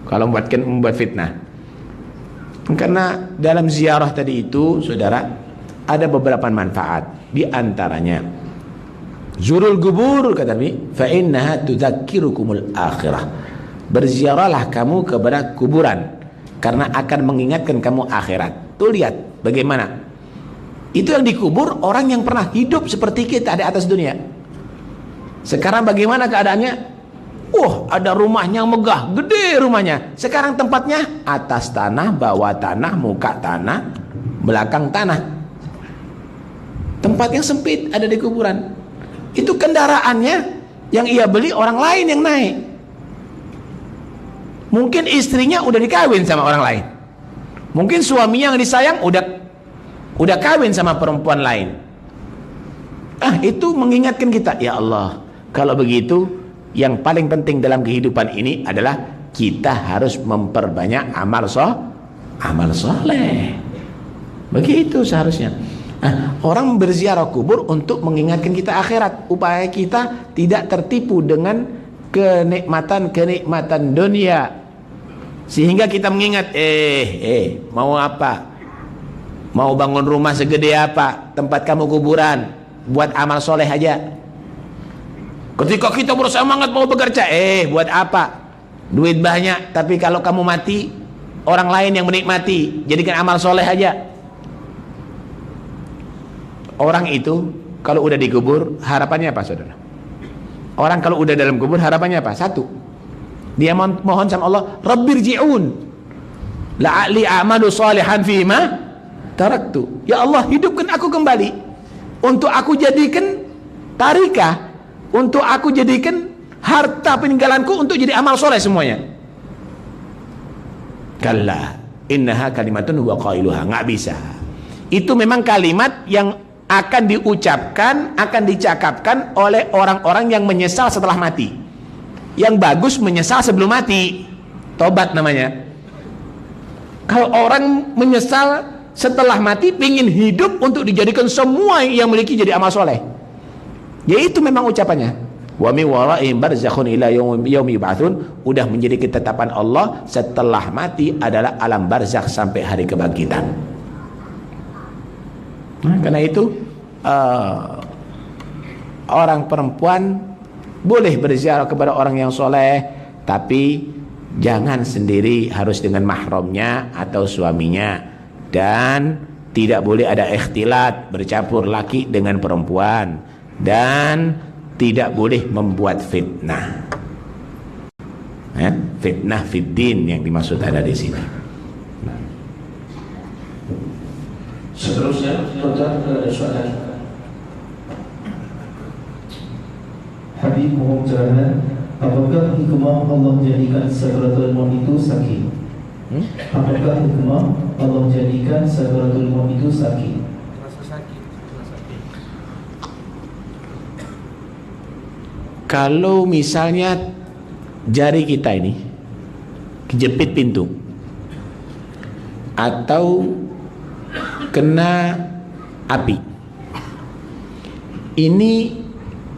kalau membuat fitnah. Karena dalam ziarah tadi itu, saudara, ada beberapa manfaat. Di antaranya, zurul kubur, kata Nabi, fa innaha tudzakirukumul akhirah. Berziarahlah kamu kepada kuburan karena akan mengingatkan kamu akhirat. Tuh lihat bagaimana. Itu yang dikubur orang yang pernah hidup seperti kita di atas dunia. Sekarang bagaimana keadaannya? Ada rumahnya megah, gede rumahnya. Sekarang tempatnya atas tanah, bawah tanah, muka tanah, belakang tanah. Tempat yang sempit ada di kuburan. Itu kendaraannya yang ia beli orang lain yang naik. Mungkin istrinya udah dikawin sama orang lain. Mungkin suaminya yang disayang udah kawin sama perempuan lain. Itu mengingatkan kita, ya Allah, kalau begitu yang paling penting dalam kehidupan ini adalah kita harus memperbanyak amal soleh. Begitu seharusnya. Orang berziarah kubur untuk mengingatkan kita akhirat, upaya kita tidak tertipu dengan kenikmatan dunia, sehingga kita mengingat, mau apa? Mau bangun rumah segede apa? Tempat kamu kuburan, buat amal soleh aja. Ketika kita bersemangat mau bekerja, buat apa? Duit banyak, tapi kalau kamu mati, orang lain yang menikmati. Jadikan amal soleh aja. Orang itu kalau udah dikubur, harapannya apa, saudara? Orang kalau udah dalam kubur, harapannya apa? Satu, dia mohon sama Allah, Rabbirji'un, la'ali a'malu salihan fima taraktu. Ya Allah, hidupkan aku kembali untuk aku jadikan tarikah, untuk aku jadikan harta peninggalanku untuk jadi amal soleh semuanya. Kalla innaha kalimatun huwa qailuha. Nggak bisa. Itu memang kalimat yang akan diucapkan, akan dicakapkan oleh orang-orang yang menyesal setelah mati. Yang bagus menyesal sebelum mati, tobat namanya. Kalau orang menyesal setelah mati, ingin hidup untuk dijadikan semua yang memiliki jadi amal soleh, ya itu memang ucapannya. Wa min wara'ihim barzakhun ila yaumi yub'atsun. Udah menjadi ketetapan Allah, setelah mati adalah alam barzakh sampai hari kebangkitan. Karena itu orang perempuan boleh berziarah kepada orang yang soleh, tapi jangan sendiri, harus dengan mahramnya atau suaminya, dan tidak boleh ada ikhtilat, bercampur laki dengan perempuan, dan tidak boleh membuat fitnah. Fitnah fiddin yang dimaksud ada di sini. Seterusnya, ada soalan. Habib Muhammad, apakah hikmah Allah jadikan Sakratul Maut itu sakit? Apakah hikmah Allah jadikan Sakratul Maut itu sakit? Rasa sakit. Kalau misalnya jari kita ini kejepit pintu atau kena api, ini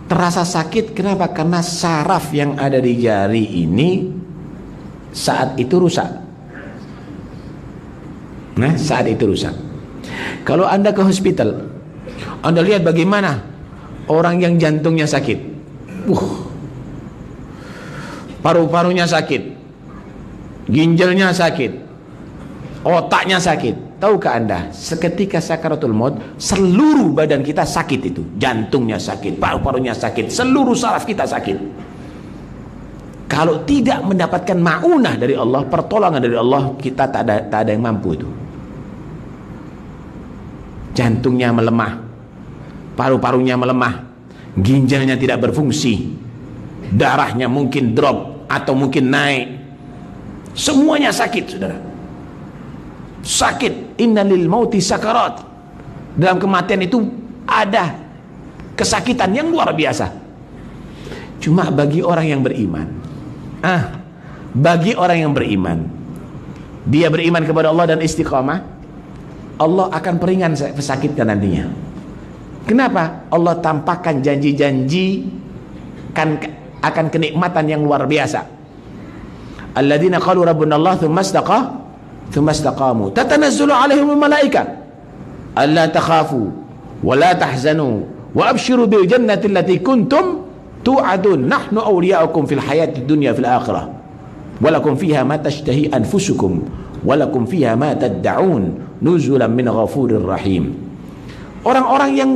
terasa sakit. Kenapa? Karena saraf yang ada di jari ini saat itu rusak. Nah, saat itu rusak. Kalau Anda ke hospital, Anda lihat bagaimana orang yang jantungnya sakit, paru-parunya sakit, ginjalnya sakit, otaknya sakit. Tahukah Anda, seketika sakaratul maut, seluruh badan kita sakit itu. Jantungnya sakit, paru-parunya sakit, seluruh saraf kita sakit. Kalau tidak mendapatkan ma'unah dari Allah, pertolongan dari Allah, kita tak ada yang mampu itu. Jantungnya melemah, paru-parunya melemah, ginjalnya tidak berfungsi, darahnya mungkin drop atau mungkin naik, semuanya sakit, saudara. Sakit. Innalil mauti sakarat. Dalam kematian itu ada kesakitan yang luar biasa. Cuma bagi orang yang beriman, bagi orang yang beriman, dia beriman kepada Allah dan istiqamah, Allah akan peringan pesakitkan nantinya. Kenapa? Allah tampakkan janji-janji akan kenikmatan yang luar biasa. Alladzina qalu rabbuna Allah thumma istaqamu tatanazzalu alaihimul malaika alla takhafu wa la tahzanu wa abshiru bil jannati allati kuntum tu'adun nahnu awliya'ukum fil hayatid dunya fil akhirah wa lakum fiha ma tashtahi anfusukum wa lakum fiha ma tad'un nuzulan min ghafurir rahim. Orang-orang yang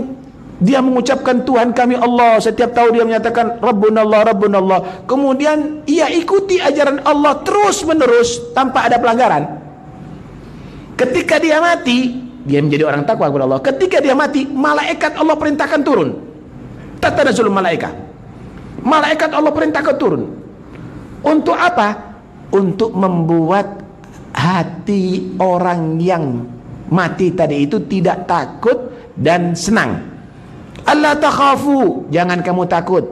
dia mengucapkan Tuhan kami Allah, setiap tahun dia menyatakan Rabbuna Allah, kemudian ia ikuti ajaran Allah terus menerus tanpa ada pelanggaran. Ketika dia mati, dia menjadi orang takwa kepada Allah. Ketika dia mati, malaikat Allah perintahkan turun. Tatanazzalul malaikah. Malaikat Allah perintahkan turun. Untuk apa? Untuk membuat hati orang yang mati tadi itu tidak takut dan senang. Allah takhafu, jangan kamu takut.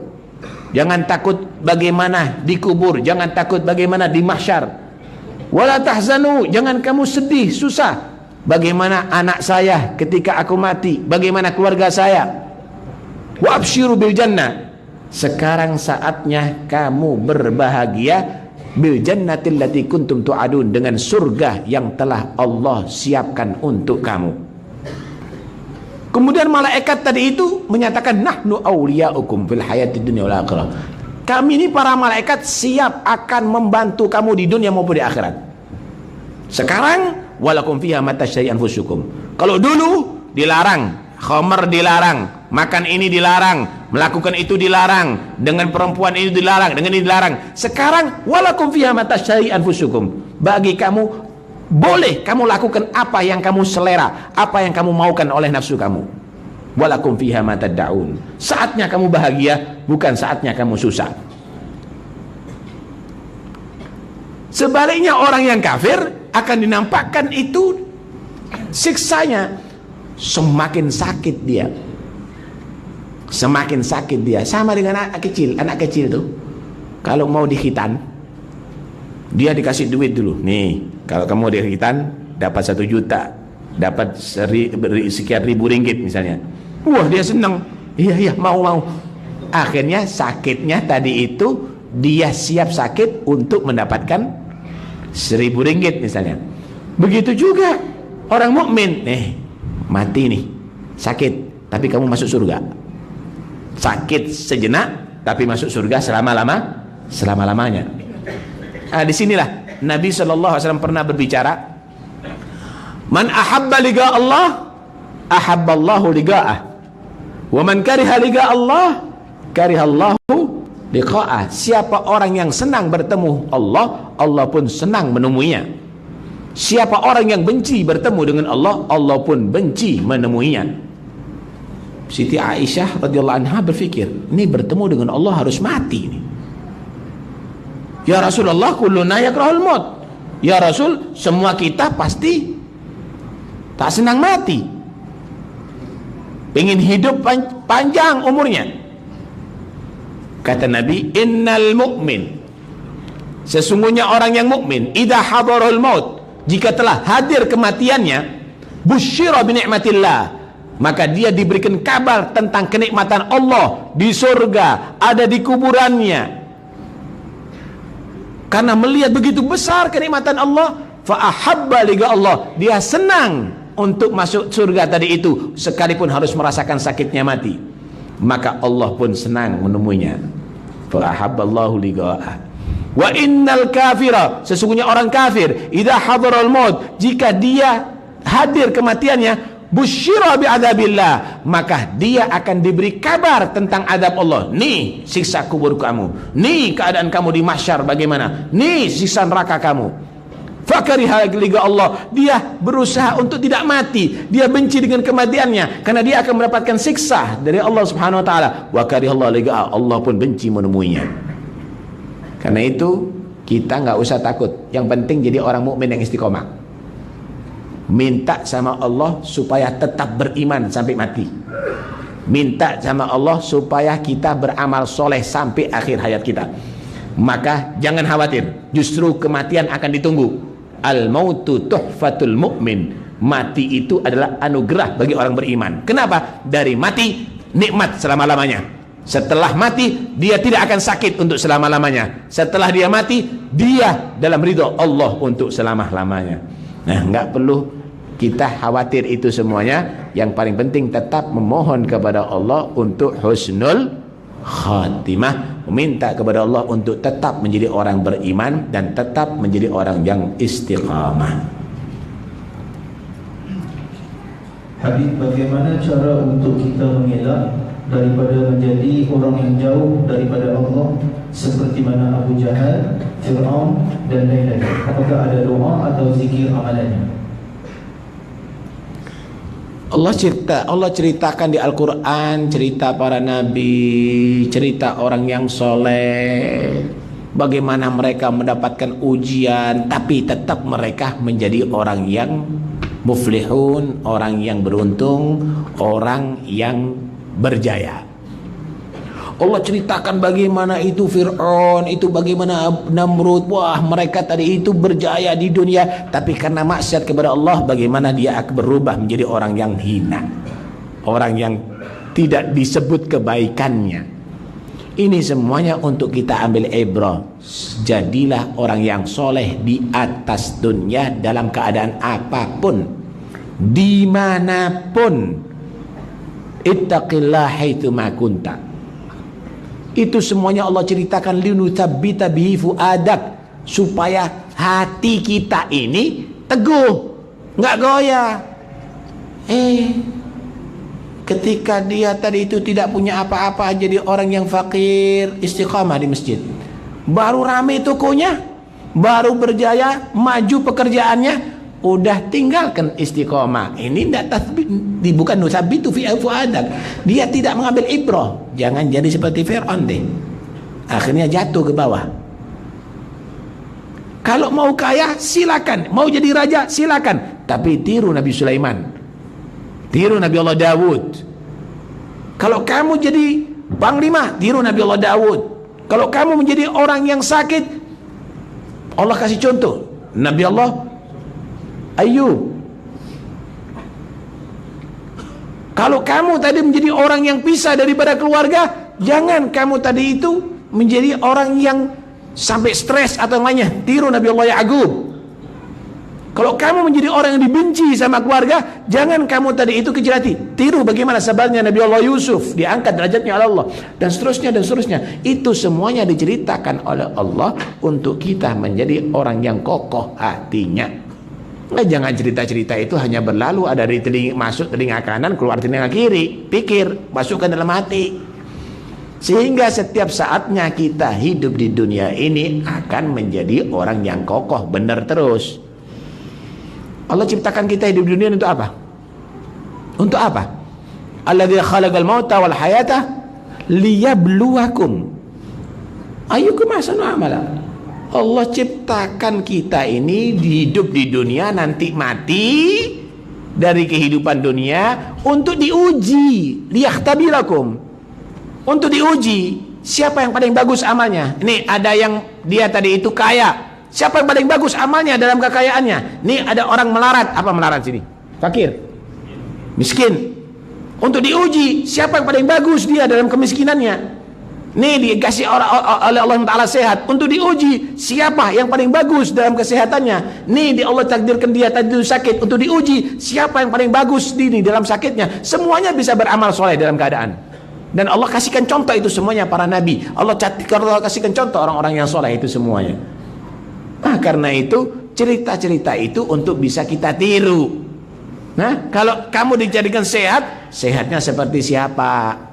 Jangan takut bagaimana dikubur, jangan takut bagaimana di mahsyar. Wala tahzanu, jangan kamu sedih, susah. Bagaimana anak saya ketika aku mati, bagaimana keluarga saya. Wa absyiru bil jannah. Sekarang saatnya kamu berbahagia bil jannatil lati kuntum tu'adun, dengan surga yang telah Allah siapkan untuk kamu. Kemudian malaikat tadi itu menyatakan nahnu awliya'ukum fil hayatid dunya wal akhirah. Kami ini para malaikat siap akan membantu kamu di dunia maupun di akhirat. Sekarang walakum fiha ma tashtahi anfusukum. Kalau dulu dilarang, khamar dilarang, makan ini dilarang, melakukan itu dilarang, dengan perempuan ini dilarang, dengan ini dilarang. Sekarang walakum fiha ma tashtahi anfusukum. Bagi kamu Boleh kamu lakukan apa yang kamu selera, apa yang kamu maukan oleh nafsu kamu. Walakum fiha ma tad'un. Saatnya kamu bahagia, bukan saatnya kamu susah. Sebaliknya orang yang kafir akan dinampakkan itu siksanya, semakin sakit dia. Semakin sakit dia. Sama dengan anak kecil tuh. Kalau mau dikhitan, dia dikasih duit dulu. Nih, kalau kamu dikhitan dapat 1 juta, dapat sekian ribu ringgit misalnya. Wah, dia senang. Iya, mau. Akhirnya sakitnya tadi itu dia siap sakit untuk mendapatkan 1.000 ringgit misalnya. Begitu juga orang mukmin. Mati nih, sakit, tapi kamu masuk surga. Sakit sejenak, tapi masuk surga selama-lamanya. Disinilah Nabi SAW pernah berbicara, man ahabba liga Allah, ahabballahu liga'ah, wa man kariha liga Allah, karihallahu liqa'ah. Siapa orang yang senang bertemu Allah, Allah pun senang menemuinya. Siapa orang yang benci bertemu dengan Allah, Allah pun benci menemuinya. Siti Aisyah radhiyallahu anha berfikir, ini bertemu dengan Allah harus mati nih. Ya Rasulullah, kulluna yakrahul maut. Ya Rasul, semua kita pasti tak senang mati. Pengen hidup panjang umurnya. Kata Nabi, innal mu'min, sesungguhnya orang yang mukmin, idza hadarul maut, jika telah hadir kematiannya, busyira bi ni'matillah, maka dia diberikan kabar tentang kenikmatan Allah di surga, ada di kuburannya. Karena melihat begitu besar kenikmatan Allah, fa ahabba liga Allah, dia senang untuk masuk surga tadi itu, sekalipun harus merasakan sakitnya mati. Maka Allah pun senang menemuinya. Fa ahabballahu liqa'ah. Wa innal kafira, sesungguhnya orang kafir, idza hadaral maut, jika dia hadir kematiannya, busyira bi adzabillah, maka dia akan diberi kabar tentang adab Allah. Nih siksa kubur kamu, nih keadaan kamu di mahsyar bagaimana, nih siksa neraka kamu. Fakariha liga Allah, dia berusaha untuk tidak mati, dia benci dengan kematiannya karena dia akan mendapatkan siksa dari Allah Subhanahu wa taala. Wa karihallahu liga, Allah pun benci menemuinya. Karena itu kita nggak usah takut, yang penting jadi orang mukmin yang istiqomah. Minta sama Allah supaya tetap beriman sampai mati. Minta sama Allah supaya kita beramal soleh sampai akhir hayat kita. Maka jangan khawatir, justru kematian akan ditunggu. Al-mautu tuhfatul mu'min, mati itu adalah anugerah bagi orang beriman. Kenapa? Dari mati nikmat selama-lamanya. Setelah mati dia tidak akan sakit untuk selama-lamanya. Setelah dia mati dia dalam ridho Allah untuk selama-lamanya. Nah, nggak perlu kita khawatir itu semuanya. Yang paling penting tetap memohon kepada Allah untuk husnul khatimah, meminta kepada Allah untuk tetap menjadi orang beriman dan tetap menjadi orang yang istiqamah. Habib, bagaimana cara untuk kita mengelak daripada menjadi orang yang jauh daripada Allah seperti mana Abu Jahal, Fir'aun dan lain-lain? Apakah ada doa atau zikir amalannya? Allah ceritakan di Al-Quran, cerita para nabi, cerita orang yang soleh, bagaimana mereka mendapatkan ujian tapi tetap mereka menjadi orang yang muflihun, orang yang beruntung, orang yang berjaya. Allah ceritakan bagaimana itu Fir'aun, itu bagaimana Namrud. Wah, mereka tadi itu berjaya di dunia, tapi karena maksiat kepada Allah, bagaimana dia akan berubah menjadi orang yang hina, orang yang tidak disebut kebaikannya. Ini semuanya untuk kita ambil ibrah. Jadilah orang yang soleh di atas dunia dalam keadaan apapun, dimanapun. Ittaqillah haitsuma kunta. Itu semuanya Allah ceritakan linutsabbita bihi fuadak, supaya hati kita ini teguh, nggak goyah. Ketika dia tadi itu tidak punya apa-apa, jadi orang yang fakir, istiqamah di masjid, baru rame tokonya, baru berjaya, maju pekerjaannya, udah tinggalkan istiqomah. Ini tidak tasbih, bukan nusabitu fi fuadak. Dia tidak mengambil ibrah. Jangan jadi seperti Fir'aun deh. Akhirnya jatuh ke bawah. Kalau mau kaya silakan, mau jadi raja silakan, tapi tiru Nabi Sulaiman, tiru Nabi Allah Dawud. Kalau kamu jadi panglima, tiru Nabi Allah Dawud. Kalau kamu menjadi orang yang sakit, Allah kasih contoh Nabi Allah Ayub. Kalau kamu tadi menjadi orang yang pisah daripada keluarga, jangan kamu tadi itu menjadi orang yang sampai stres atau yang lainnya. Tiru Nabi Allah Ya'qub. Kalau kamu menjadi orang yang dibenci sama keluarga, jangan kamu tadi itu kecil hati. Tiru bagaimana sabarnya Nabi Allah Yusuf, diangkat derajatnya oleh Allah, dan seterusnya dan seterusnya. Itu semuanya diceritakan oleh Allah untuk kita menjadi orang yang kokoh hatinya. Jangan cerita-cerita itu hanya berlalu, ada dari telinga masuk telinga kanan, keluar telinga kiri. Pikir, masukkan dalam hati. Sehingga setiap saatnya kita hidup di dunia ini akan menjadi orang yang kokoh, benar terus. Allah ciptakan kita hidup di dunia untuk apa? Untuk apa? Alladzi khalaqal mauta wal hayata liyabluwakum ayyukum ahsanu amala. Allah ciptakan kita ini hidup di dunia, nanti mati dari kehidupan dunia untuk diuji, liyahtabilakum. Untuk diuji siapa yang paling bagus amalnya. Ini ada yang dia tadi itu kaya, siapa yang paling bagus amalnya dalam kekayaannya. Ini ada orang melarat, apa melarat sini? Fakir, miskin. Untuk diuji siapa yang paling bagus dia dalam kemiskinannya. Nih dikasih oleh Allah Ta'ala sehat. Untuk diuji siapa yang paling bagus dalam kesehatannya. Nih di Allah takdirkan dia tadi sakit. Untuk diuji siapa yang paling bagus di dalam sakitnya. Semuanya bisa beramal soleh dalam keadaan. Dan Allah kasihkan contoh itu semuanya para nabi. Allah kasihkan contoh orang-orang yang soleh itu semuanya. Nah karena itu cerita-cerita itu untuk bisa kita tiru. Nah kalau kamu dijadikan sehat, sehatnya seperti siapa?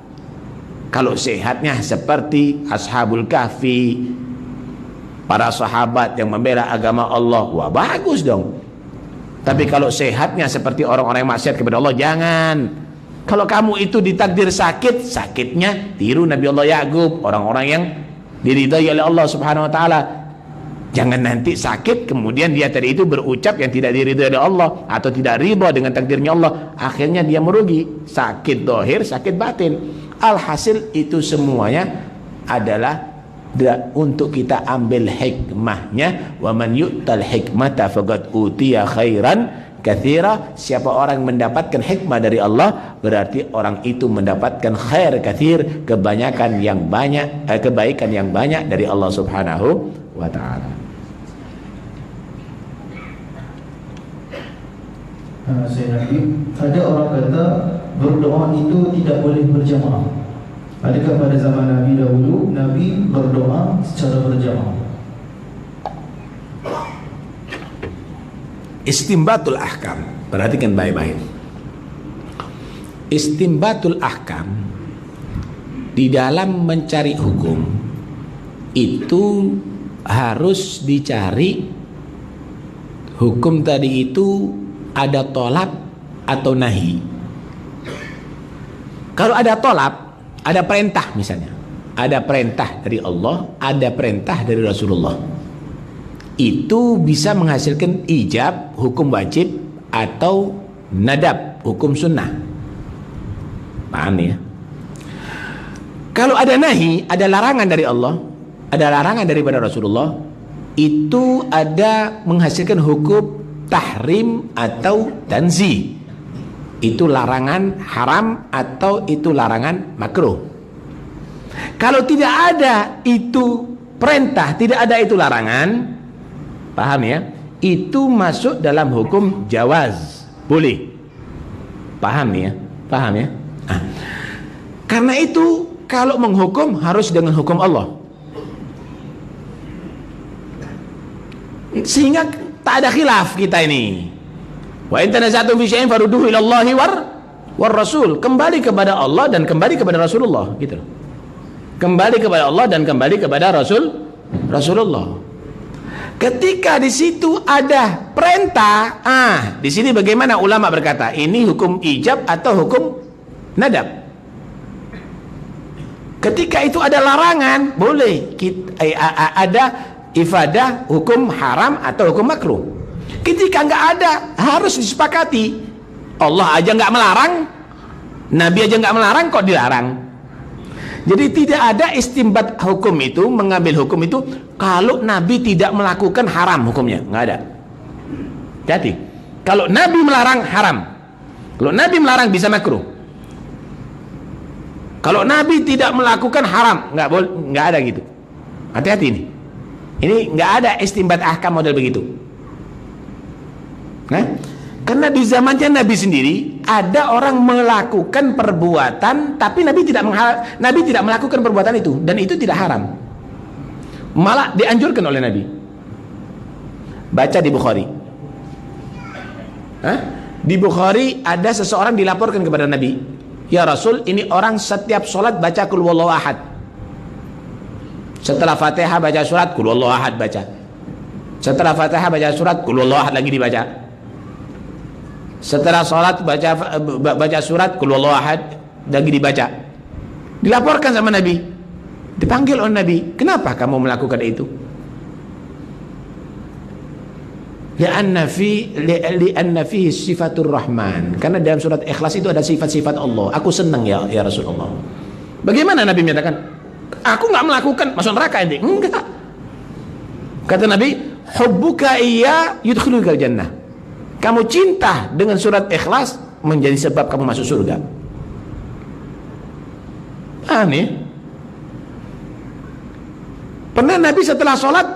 Kalau sehatnya seperti Ashabul Kahfi, para sahabat yang membela agama Allah, wah bagus dong. Tapi kalau sehatnya seperti orang-orang yang maksiat kepada Allah, jangan. Kalau kamu itu ditakdir sakit, sakitnya tiru Nabi Allah Ya'qub, orang-orang yang diridhai oleh Allah Subhanahu wa taala. Jangan nanti sakit kemudian dia tadi itu berucap yang tidak diridhai oleh Allah atau tidak ridha dengan takdirnya Allah, akhirnya dia merugi, sakit zahir, sakit batin. Alhasil itu semuanya adalah untuk kita ambil hikmahnya. Wa man yu'tal hikmata faqad utiya khairan katsira. Siapa orang mendapatkan hikmah dari Allah, berarti orang itu mendapatkan khair katsir, kebanyakan yang banyak, kebaikan yang banyak dari Allah Subhanahu wa taala. Ada orang kata berdoa itu tidak boleh berjamaah. Adakah pada zaman Nabi dahulu Nabi berdoa secara berjamaah? Istimbatul ahkam, perhatikan baik-baik. Istimbatul ahkam di dalam mencari hukum itu harus dicari hukum tadi itu ada tolab atau nahi. Kalau ada tolab, ada perintah misalnya, ada perintah dari Allah, ada perintah dari Rasulullah, itu bisa menghasilkan ijab, hukum wajib, atau nadab, hukum sunnah. Paham ya? Kalau ada nahi, ada larangan dari Allah, ada larangan daripada Rasulullah, itu ada menghasilkan hukum tahrim atau tanzih. Itu larangan haram atau itu larangan makruh. Kalau tidak ada itu perintah, tidak ada itu larangan, paham ya? Itu masuk dalam hukum jawaz, boleh. Paham ya? Paham ya? Nah, karena itu kalau menghukum harus dengan hukum Allah. Sehingga tak ada khilaf kita ini. Wa in tanaza'tum fi syai'in farudduhu ila Allahi war Rasul. Kembali kepada Allah dan kembali kepada Rasulullah, gitu. Kembali kepada Allah dan kembali kepada Rasulullah. Ketika di situ ada perintah, di sini bagaimana ulama berkata, ini hukum ijab atau hukum nadab? Ketika itu ada larangan, boleh ada ifadah hukum haram atau hukum makruh. Ketika nggak ada, harus disepakati. Allah aja nggak melarang, Nabi aja nggak melarang, kok dilarang? Jadi tidak ada istimbat hukum itu, mengambil hukum itu kalau Nabi tidak melakukan haram hukumnya, nggak ada. Jadi kalau Nabi melarang haram, kalau Nabi melarang bisa makruh. Kalau Nabi tidak melakukan haram, nggak boleh, nggak ada gitu. Hati-hati ini nggak ada istimbat ahkam model begitu. Nah, karena di zamannya Nabi sendiri ada orang melakukan perbuatan tapi Nabi tidak melakukan perbuatan itu, dan itu tidak haram, malah dianjurkan oleh Nabi. Baca di Bukhari. Di Bukhari ada seseorang dilaporkan kepada Nabi, ya Rasul, ini orang setiap sholat baca qul huwallahu ahad. Setelah Fatihah baca surat qul huwallahu ahad baca. Setelah Fatihah baca surat qul huwallahu ahad lagi dibaca. Setelah sholat baca surat qul huwallahu ahad lagi dibaca. Dilaporkan sama Nabi, dipanggil oleh Nabi, kenapa kamu melakukan itu? Li'anna fihi sifatur rahman, karena dalam surat Ikhlas itu ada sifat-sifat Allah. Aku senang ya Rasulullah. Bagaimana Nabi menyatakan, aku nggak melakukan, masuk neraka ini? Enggak. Kata Nabi, hubbuka iya yudkhilukal jannah. Kamu cinta dengan surat Ikhlas menjadi sebab kamu masuk surga. Aneh. Pernah Nabi setelah sholat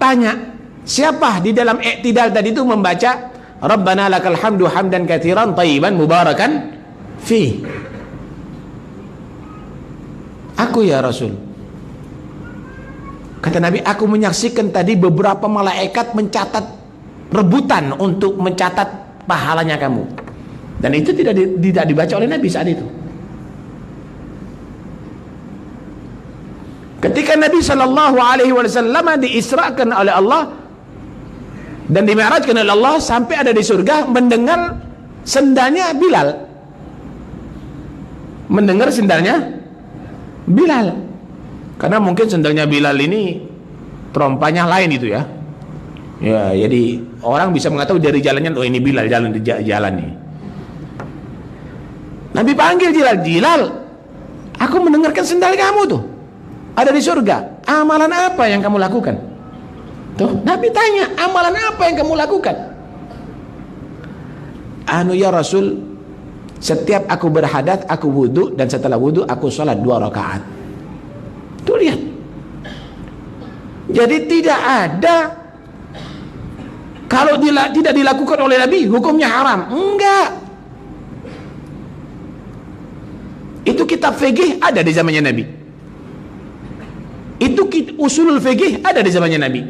tanya, siapa di dalam i'tidal tadi itu membaca Rabbana lakal hamdu hamdan katsiran thayyiban mubarakan fi? Aku ya Rasul. Kata Nabi, aku menyaksikan tadi beberapa malaikat mencatat, rebutan untuk mencatat pahalanya kamu, dan itu tidak dibaca oleh Nabi saat itu. Ketika Nabi SAW diisrakan oleh Allah dan dimi'rajkan oleh Allah sampai ada di surga, mendengar sendalnya Bilal, mendengar sendalnya Bilal, karena mungkin sendalnya Bilal ini terompanya lain itu ya. Ya, jadi orang bisa mengetahui dari jalannya, oh ini Bilal jalan di jalan nih. Nabi panggil Bilal, aku mendengarkan sendal kamu tuh ada di surga. Amalan apa yang kamu lakukan? Tuh, Nabi tanya, amalan apa yang kamu lakukan? Ya Rasul, setiap aku berhadat, aku wudu, dan setelah wudu aku sholat 2 rakaat. Tuh lihat. Jadi tidak ada, kalau tidak dilakukan oleh Nabi hukumnya haram. Enggak. Itu kitab fikih ada di zamannya Nabi. Itu usulul fikih ada di zamannya Nabi.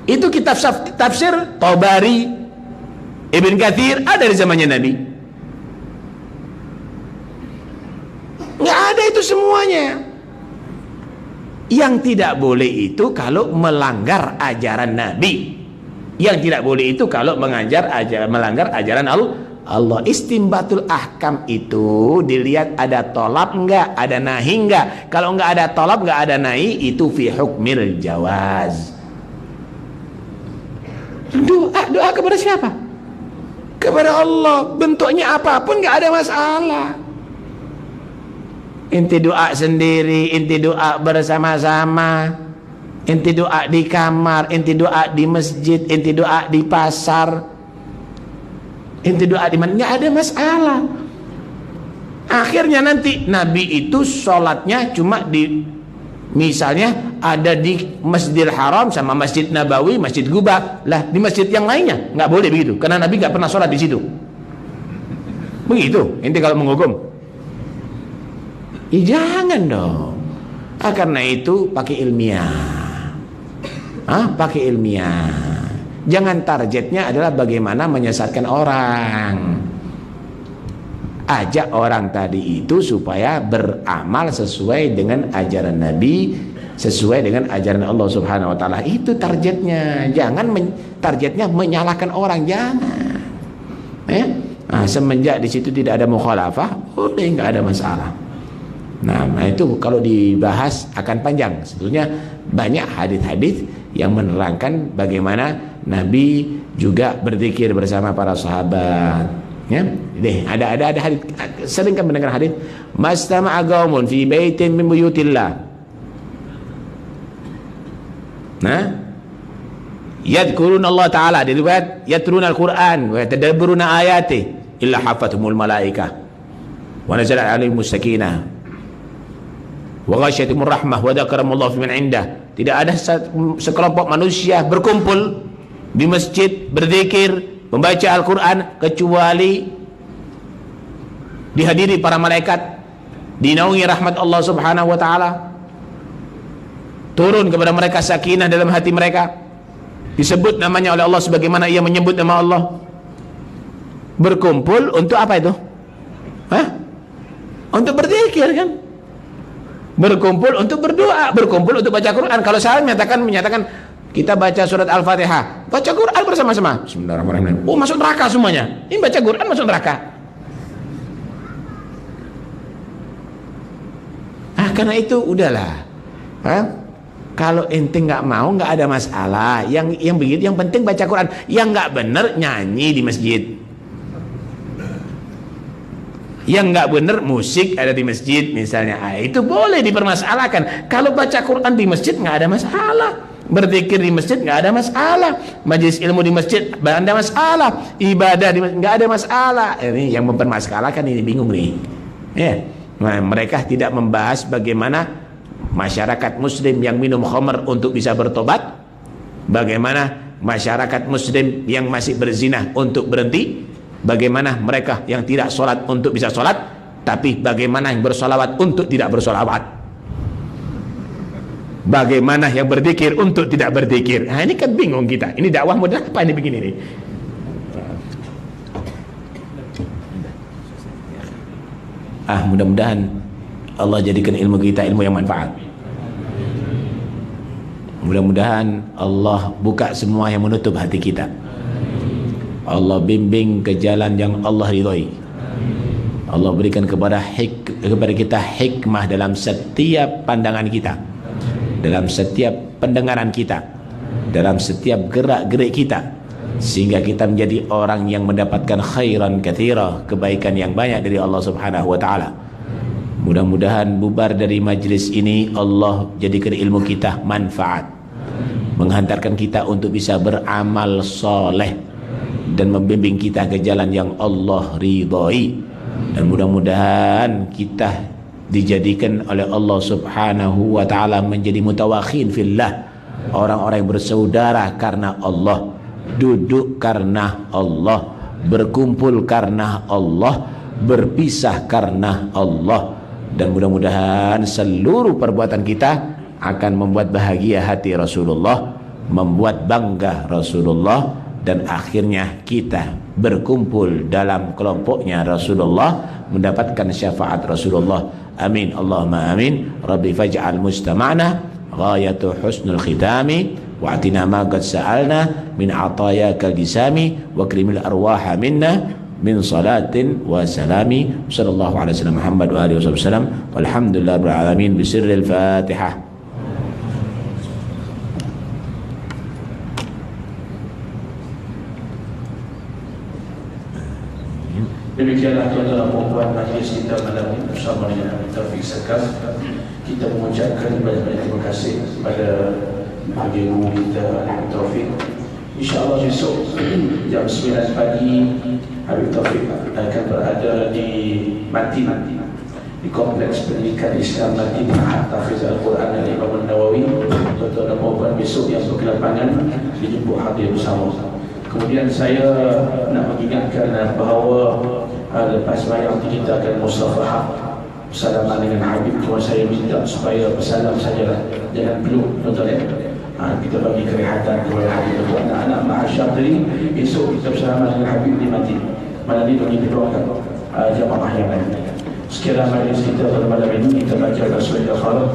Itu kitab tafsir Tabari, Ibn Katsir ada di zamannya Nabi. Enggak ada itu semuanya. Yang tidak boleh itu kalau melanggar ajaran Nabi. Yang tidak boleh itu kalau melanggar ajaran Allah. Istimbatul ahkam itu dilihat ada tolab enggak, ada nahi enggak. Kalau enggak ada tolab, enggak ada nahi, itu fi hukmil jawaz. Doa kepada siapa? Kepada Allah. Bentuknya apapun enggak ada masalah. Inti doa sendiri, inti doa bersama-sama, inti doa di kamar, inti doa di masjid, inti doa di pasar, inti doa di mana, nggak ada masalah. Akhirnya nanti Nabi itu sholatnya cuma di, misalnya ada di Masjidil Haram sama Masjid Nabawi, Masjid Quba, lah di masjid yang lainnya nggak boleh begitu, karena Nabi nggak pernah sholat di situ. Begitu inti kalau menghukum. Jangan dong. Karena itu pakai ilmiah. Pakai ilmiah. Jangan targetnya adalah bagaimana menyesatkan orang. Ajak orang tadi itu supaya beramal sesuai dengan ajaran Nabi, sesuai dengan ajaran Allah Subhanahu wa taala. Itu targetnya. Jangan targetnya menyalahkan orang, jangan. Ya. Nah, semenjak di situ tidak ada mukhalafah, udah nggak ada masalah. Nah, itu kalau dibahas akan panjang. Sebetulnya banyak hadis-hadis yang menerangkan bagaimana Nabi juga berzikir bersama para sahabat. Ya, ada hadis, sering kan mendengar hadis, mastama'a qaumun fi baitin min buyutillah. Nah, yadhkuruna Allah Ta'ala, di riwayat yatruna al-Quran wa yatadabbaruna ayati illa hafathumul malaikah wa nazalat alaihimus sakinah wa ghasyiatumur rahmah wa dzakarahumullahu fi man indah. Tidak ada sekelompok manusia berkumpul di masjid berzikir membaca Al-Quran kecuali dihadiri para malaikat, dinaungi rahmat Allah Subhanahu wa taala, turun kepada mereka sakinah dalam hati mereka, disebut namanya oleh Allah sebagaimana ia menyebut nama Allah. Berkumpul untuk apa itu? Untuk berzikir kan? Berkumpul untuk berdoa, berkumpul untuk baca Quran. Kalau saya menyatakan kita baca surat Al-Fatihah, baca Quran bersama-sama. Bismillahirrahmanirrahim. Oh, masuk neraka semuanya. Ini baca Quran masuk neraka. Karena itu udahlah. Kalau ente nggak mau, nggak ada masalah. Yang begitu, yang penting baca Quran. Yang nggak bener nyanyi di masjid. Yang nggak bener musik ada di masjid misalnya. Itu boleh dipermasalahkan. Kalau baca Quran di masjid nggak ada masalah. Berzikir di masjid nggak ada masalah. Majelis ilmu di masjid nggak ada masalah. Ibadah di masjid nggak ada masalah. Ini yang mempermasalahkan, ini bingung nih. Ya. Nah, mereka tidak membahas bagaimana masyarakat muslim yang minum khamr untuk bisa bertobat, bagaimana masyarakat muslim yang masih berzina untuk berhenti, bagaimana mereka yang tidak sholat untuk bisa sholat, tapi bagaimana yang bersolawat untuk tidak bersolawat, bagaimana yang berzikir untuk tidak berzikir. Nah, ini kan bingung kita. Ini dakwah model apa ini begini nih? Mudah-mudahan Allah jadikan ilmu kita ilmu yang manfaat. Mudah-mudahan Allah buka semua yang menutup hati kita. Allah bimbing ke jalan yang Allah ridhoi. Allah berikan kepada kita hikmah dalam setiap pandangan kita, dalam setiap pendengaran kita, dalam setiap gerak-gerik kita, sehingga kita menjadi orang yang mendapatkan khairan katsira, kebaikan yang banyak dari Allah Subhanahu wa taala. Mudah-mudahan bubar dari majlis ini Allah jadikan ilmu kita manfaat, menghantarkan kita untuk bisa beramal soleh dan membimbing kita ke jalan yang Allah ridhoi. Dan mudah-mudahan kita dijadikan oleh Allah Subhanahu wa taala menjadi mutawakhin fillah, orang-orang yang bersaudara karena Allah, duduk karena Allah, berkumpul karena Allah, berpisah karena Allah. Dan mudah-mudahan seluruh perbuatan kita akan membuat bahagia hati Rasulullah, membuat bangga Rasulullah, dan akhirnya kita berkumpul dalam kelompoknya Rasulullah, mendapatkan syafaat Rasulullah. Amin Allahumma amin. Rabbi faj'al mustama'na ghayatu husnul khitami wa'atina ma qad sa'alna min atayakal jisami wa krimil arwaha minna min salatin wa salami. Sallallahu alaihi wasallam Muhammad wa alihi wasallam. Walhamdulillah rabbil alamin. Bisirril Fatihah. Demikianlah tuan-tuan dan puan majlis kita malam ini bersama dengan Taufik Sekaf. Kita mengucapkan banyak-banyak terima kasih kepada bahagia guru kita Taufik. InsyaAllah besok jam 9 pagi Habib Taufik akan berada di Matin, di Kompleks Pendidikan Islam Matin Ma'had Tahfiz Al-Quran dan Imam Nawawi. Tuan-tuan dan puan besok yang berkelapangan dijemput hadir bersama. Kemudian saya nak mengingatkan bahawa lepas sembahyang kita akan musafahah, bersalaman dengan Habib. Cuma saya minta supaya bersalam sajalah, jangan peluk, tuan-tuan ya. Kita bagi kerehatan kepada Habib. Anak-anak Mahasyadri, esok kita bersalaman dengan Habib di Masjid. Malam ini bagi doakan jamaah yang lain. Sekian majlis kita pada malam ini, kita baca Rasulullah.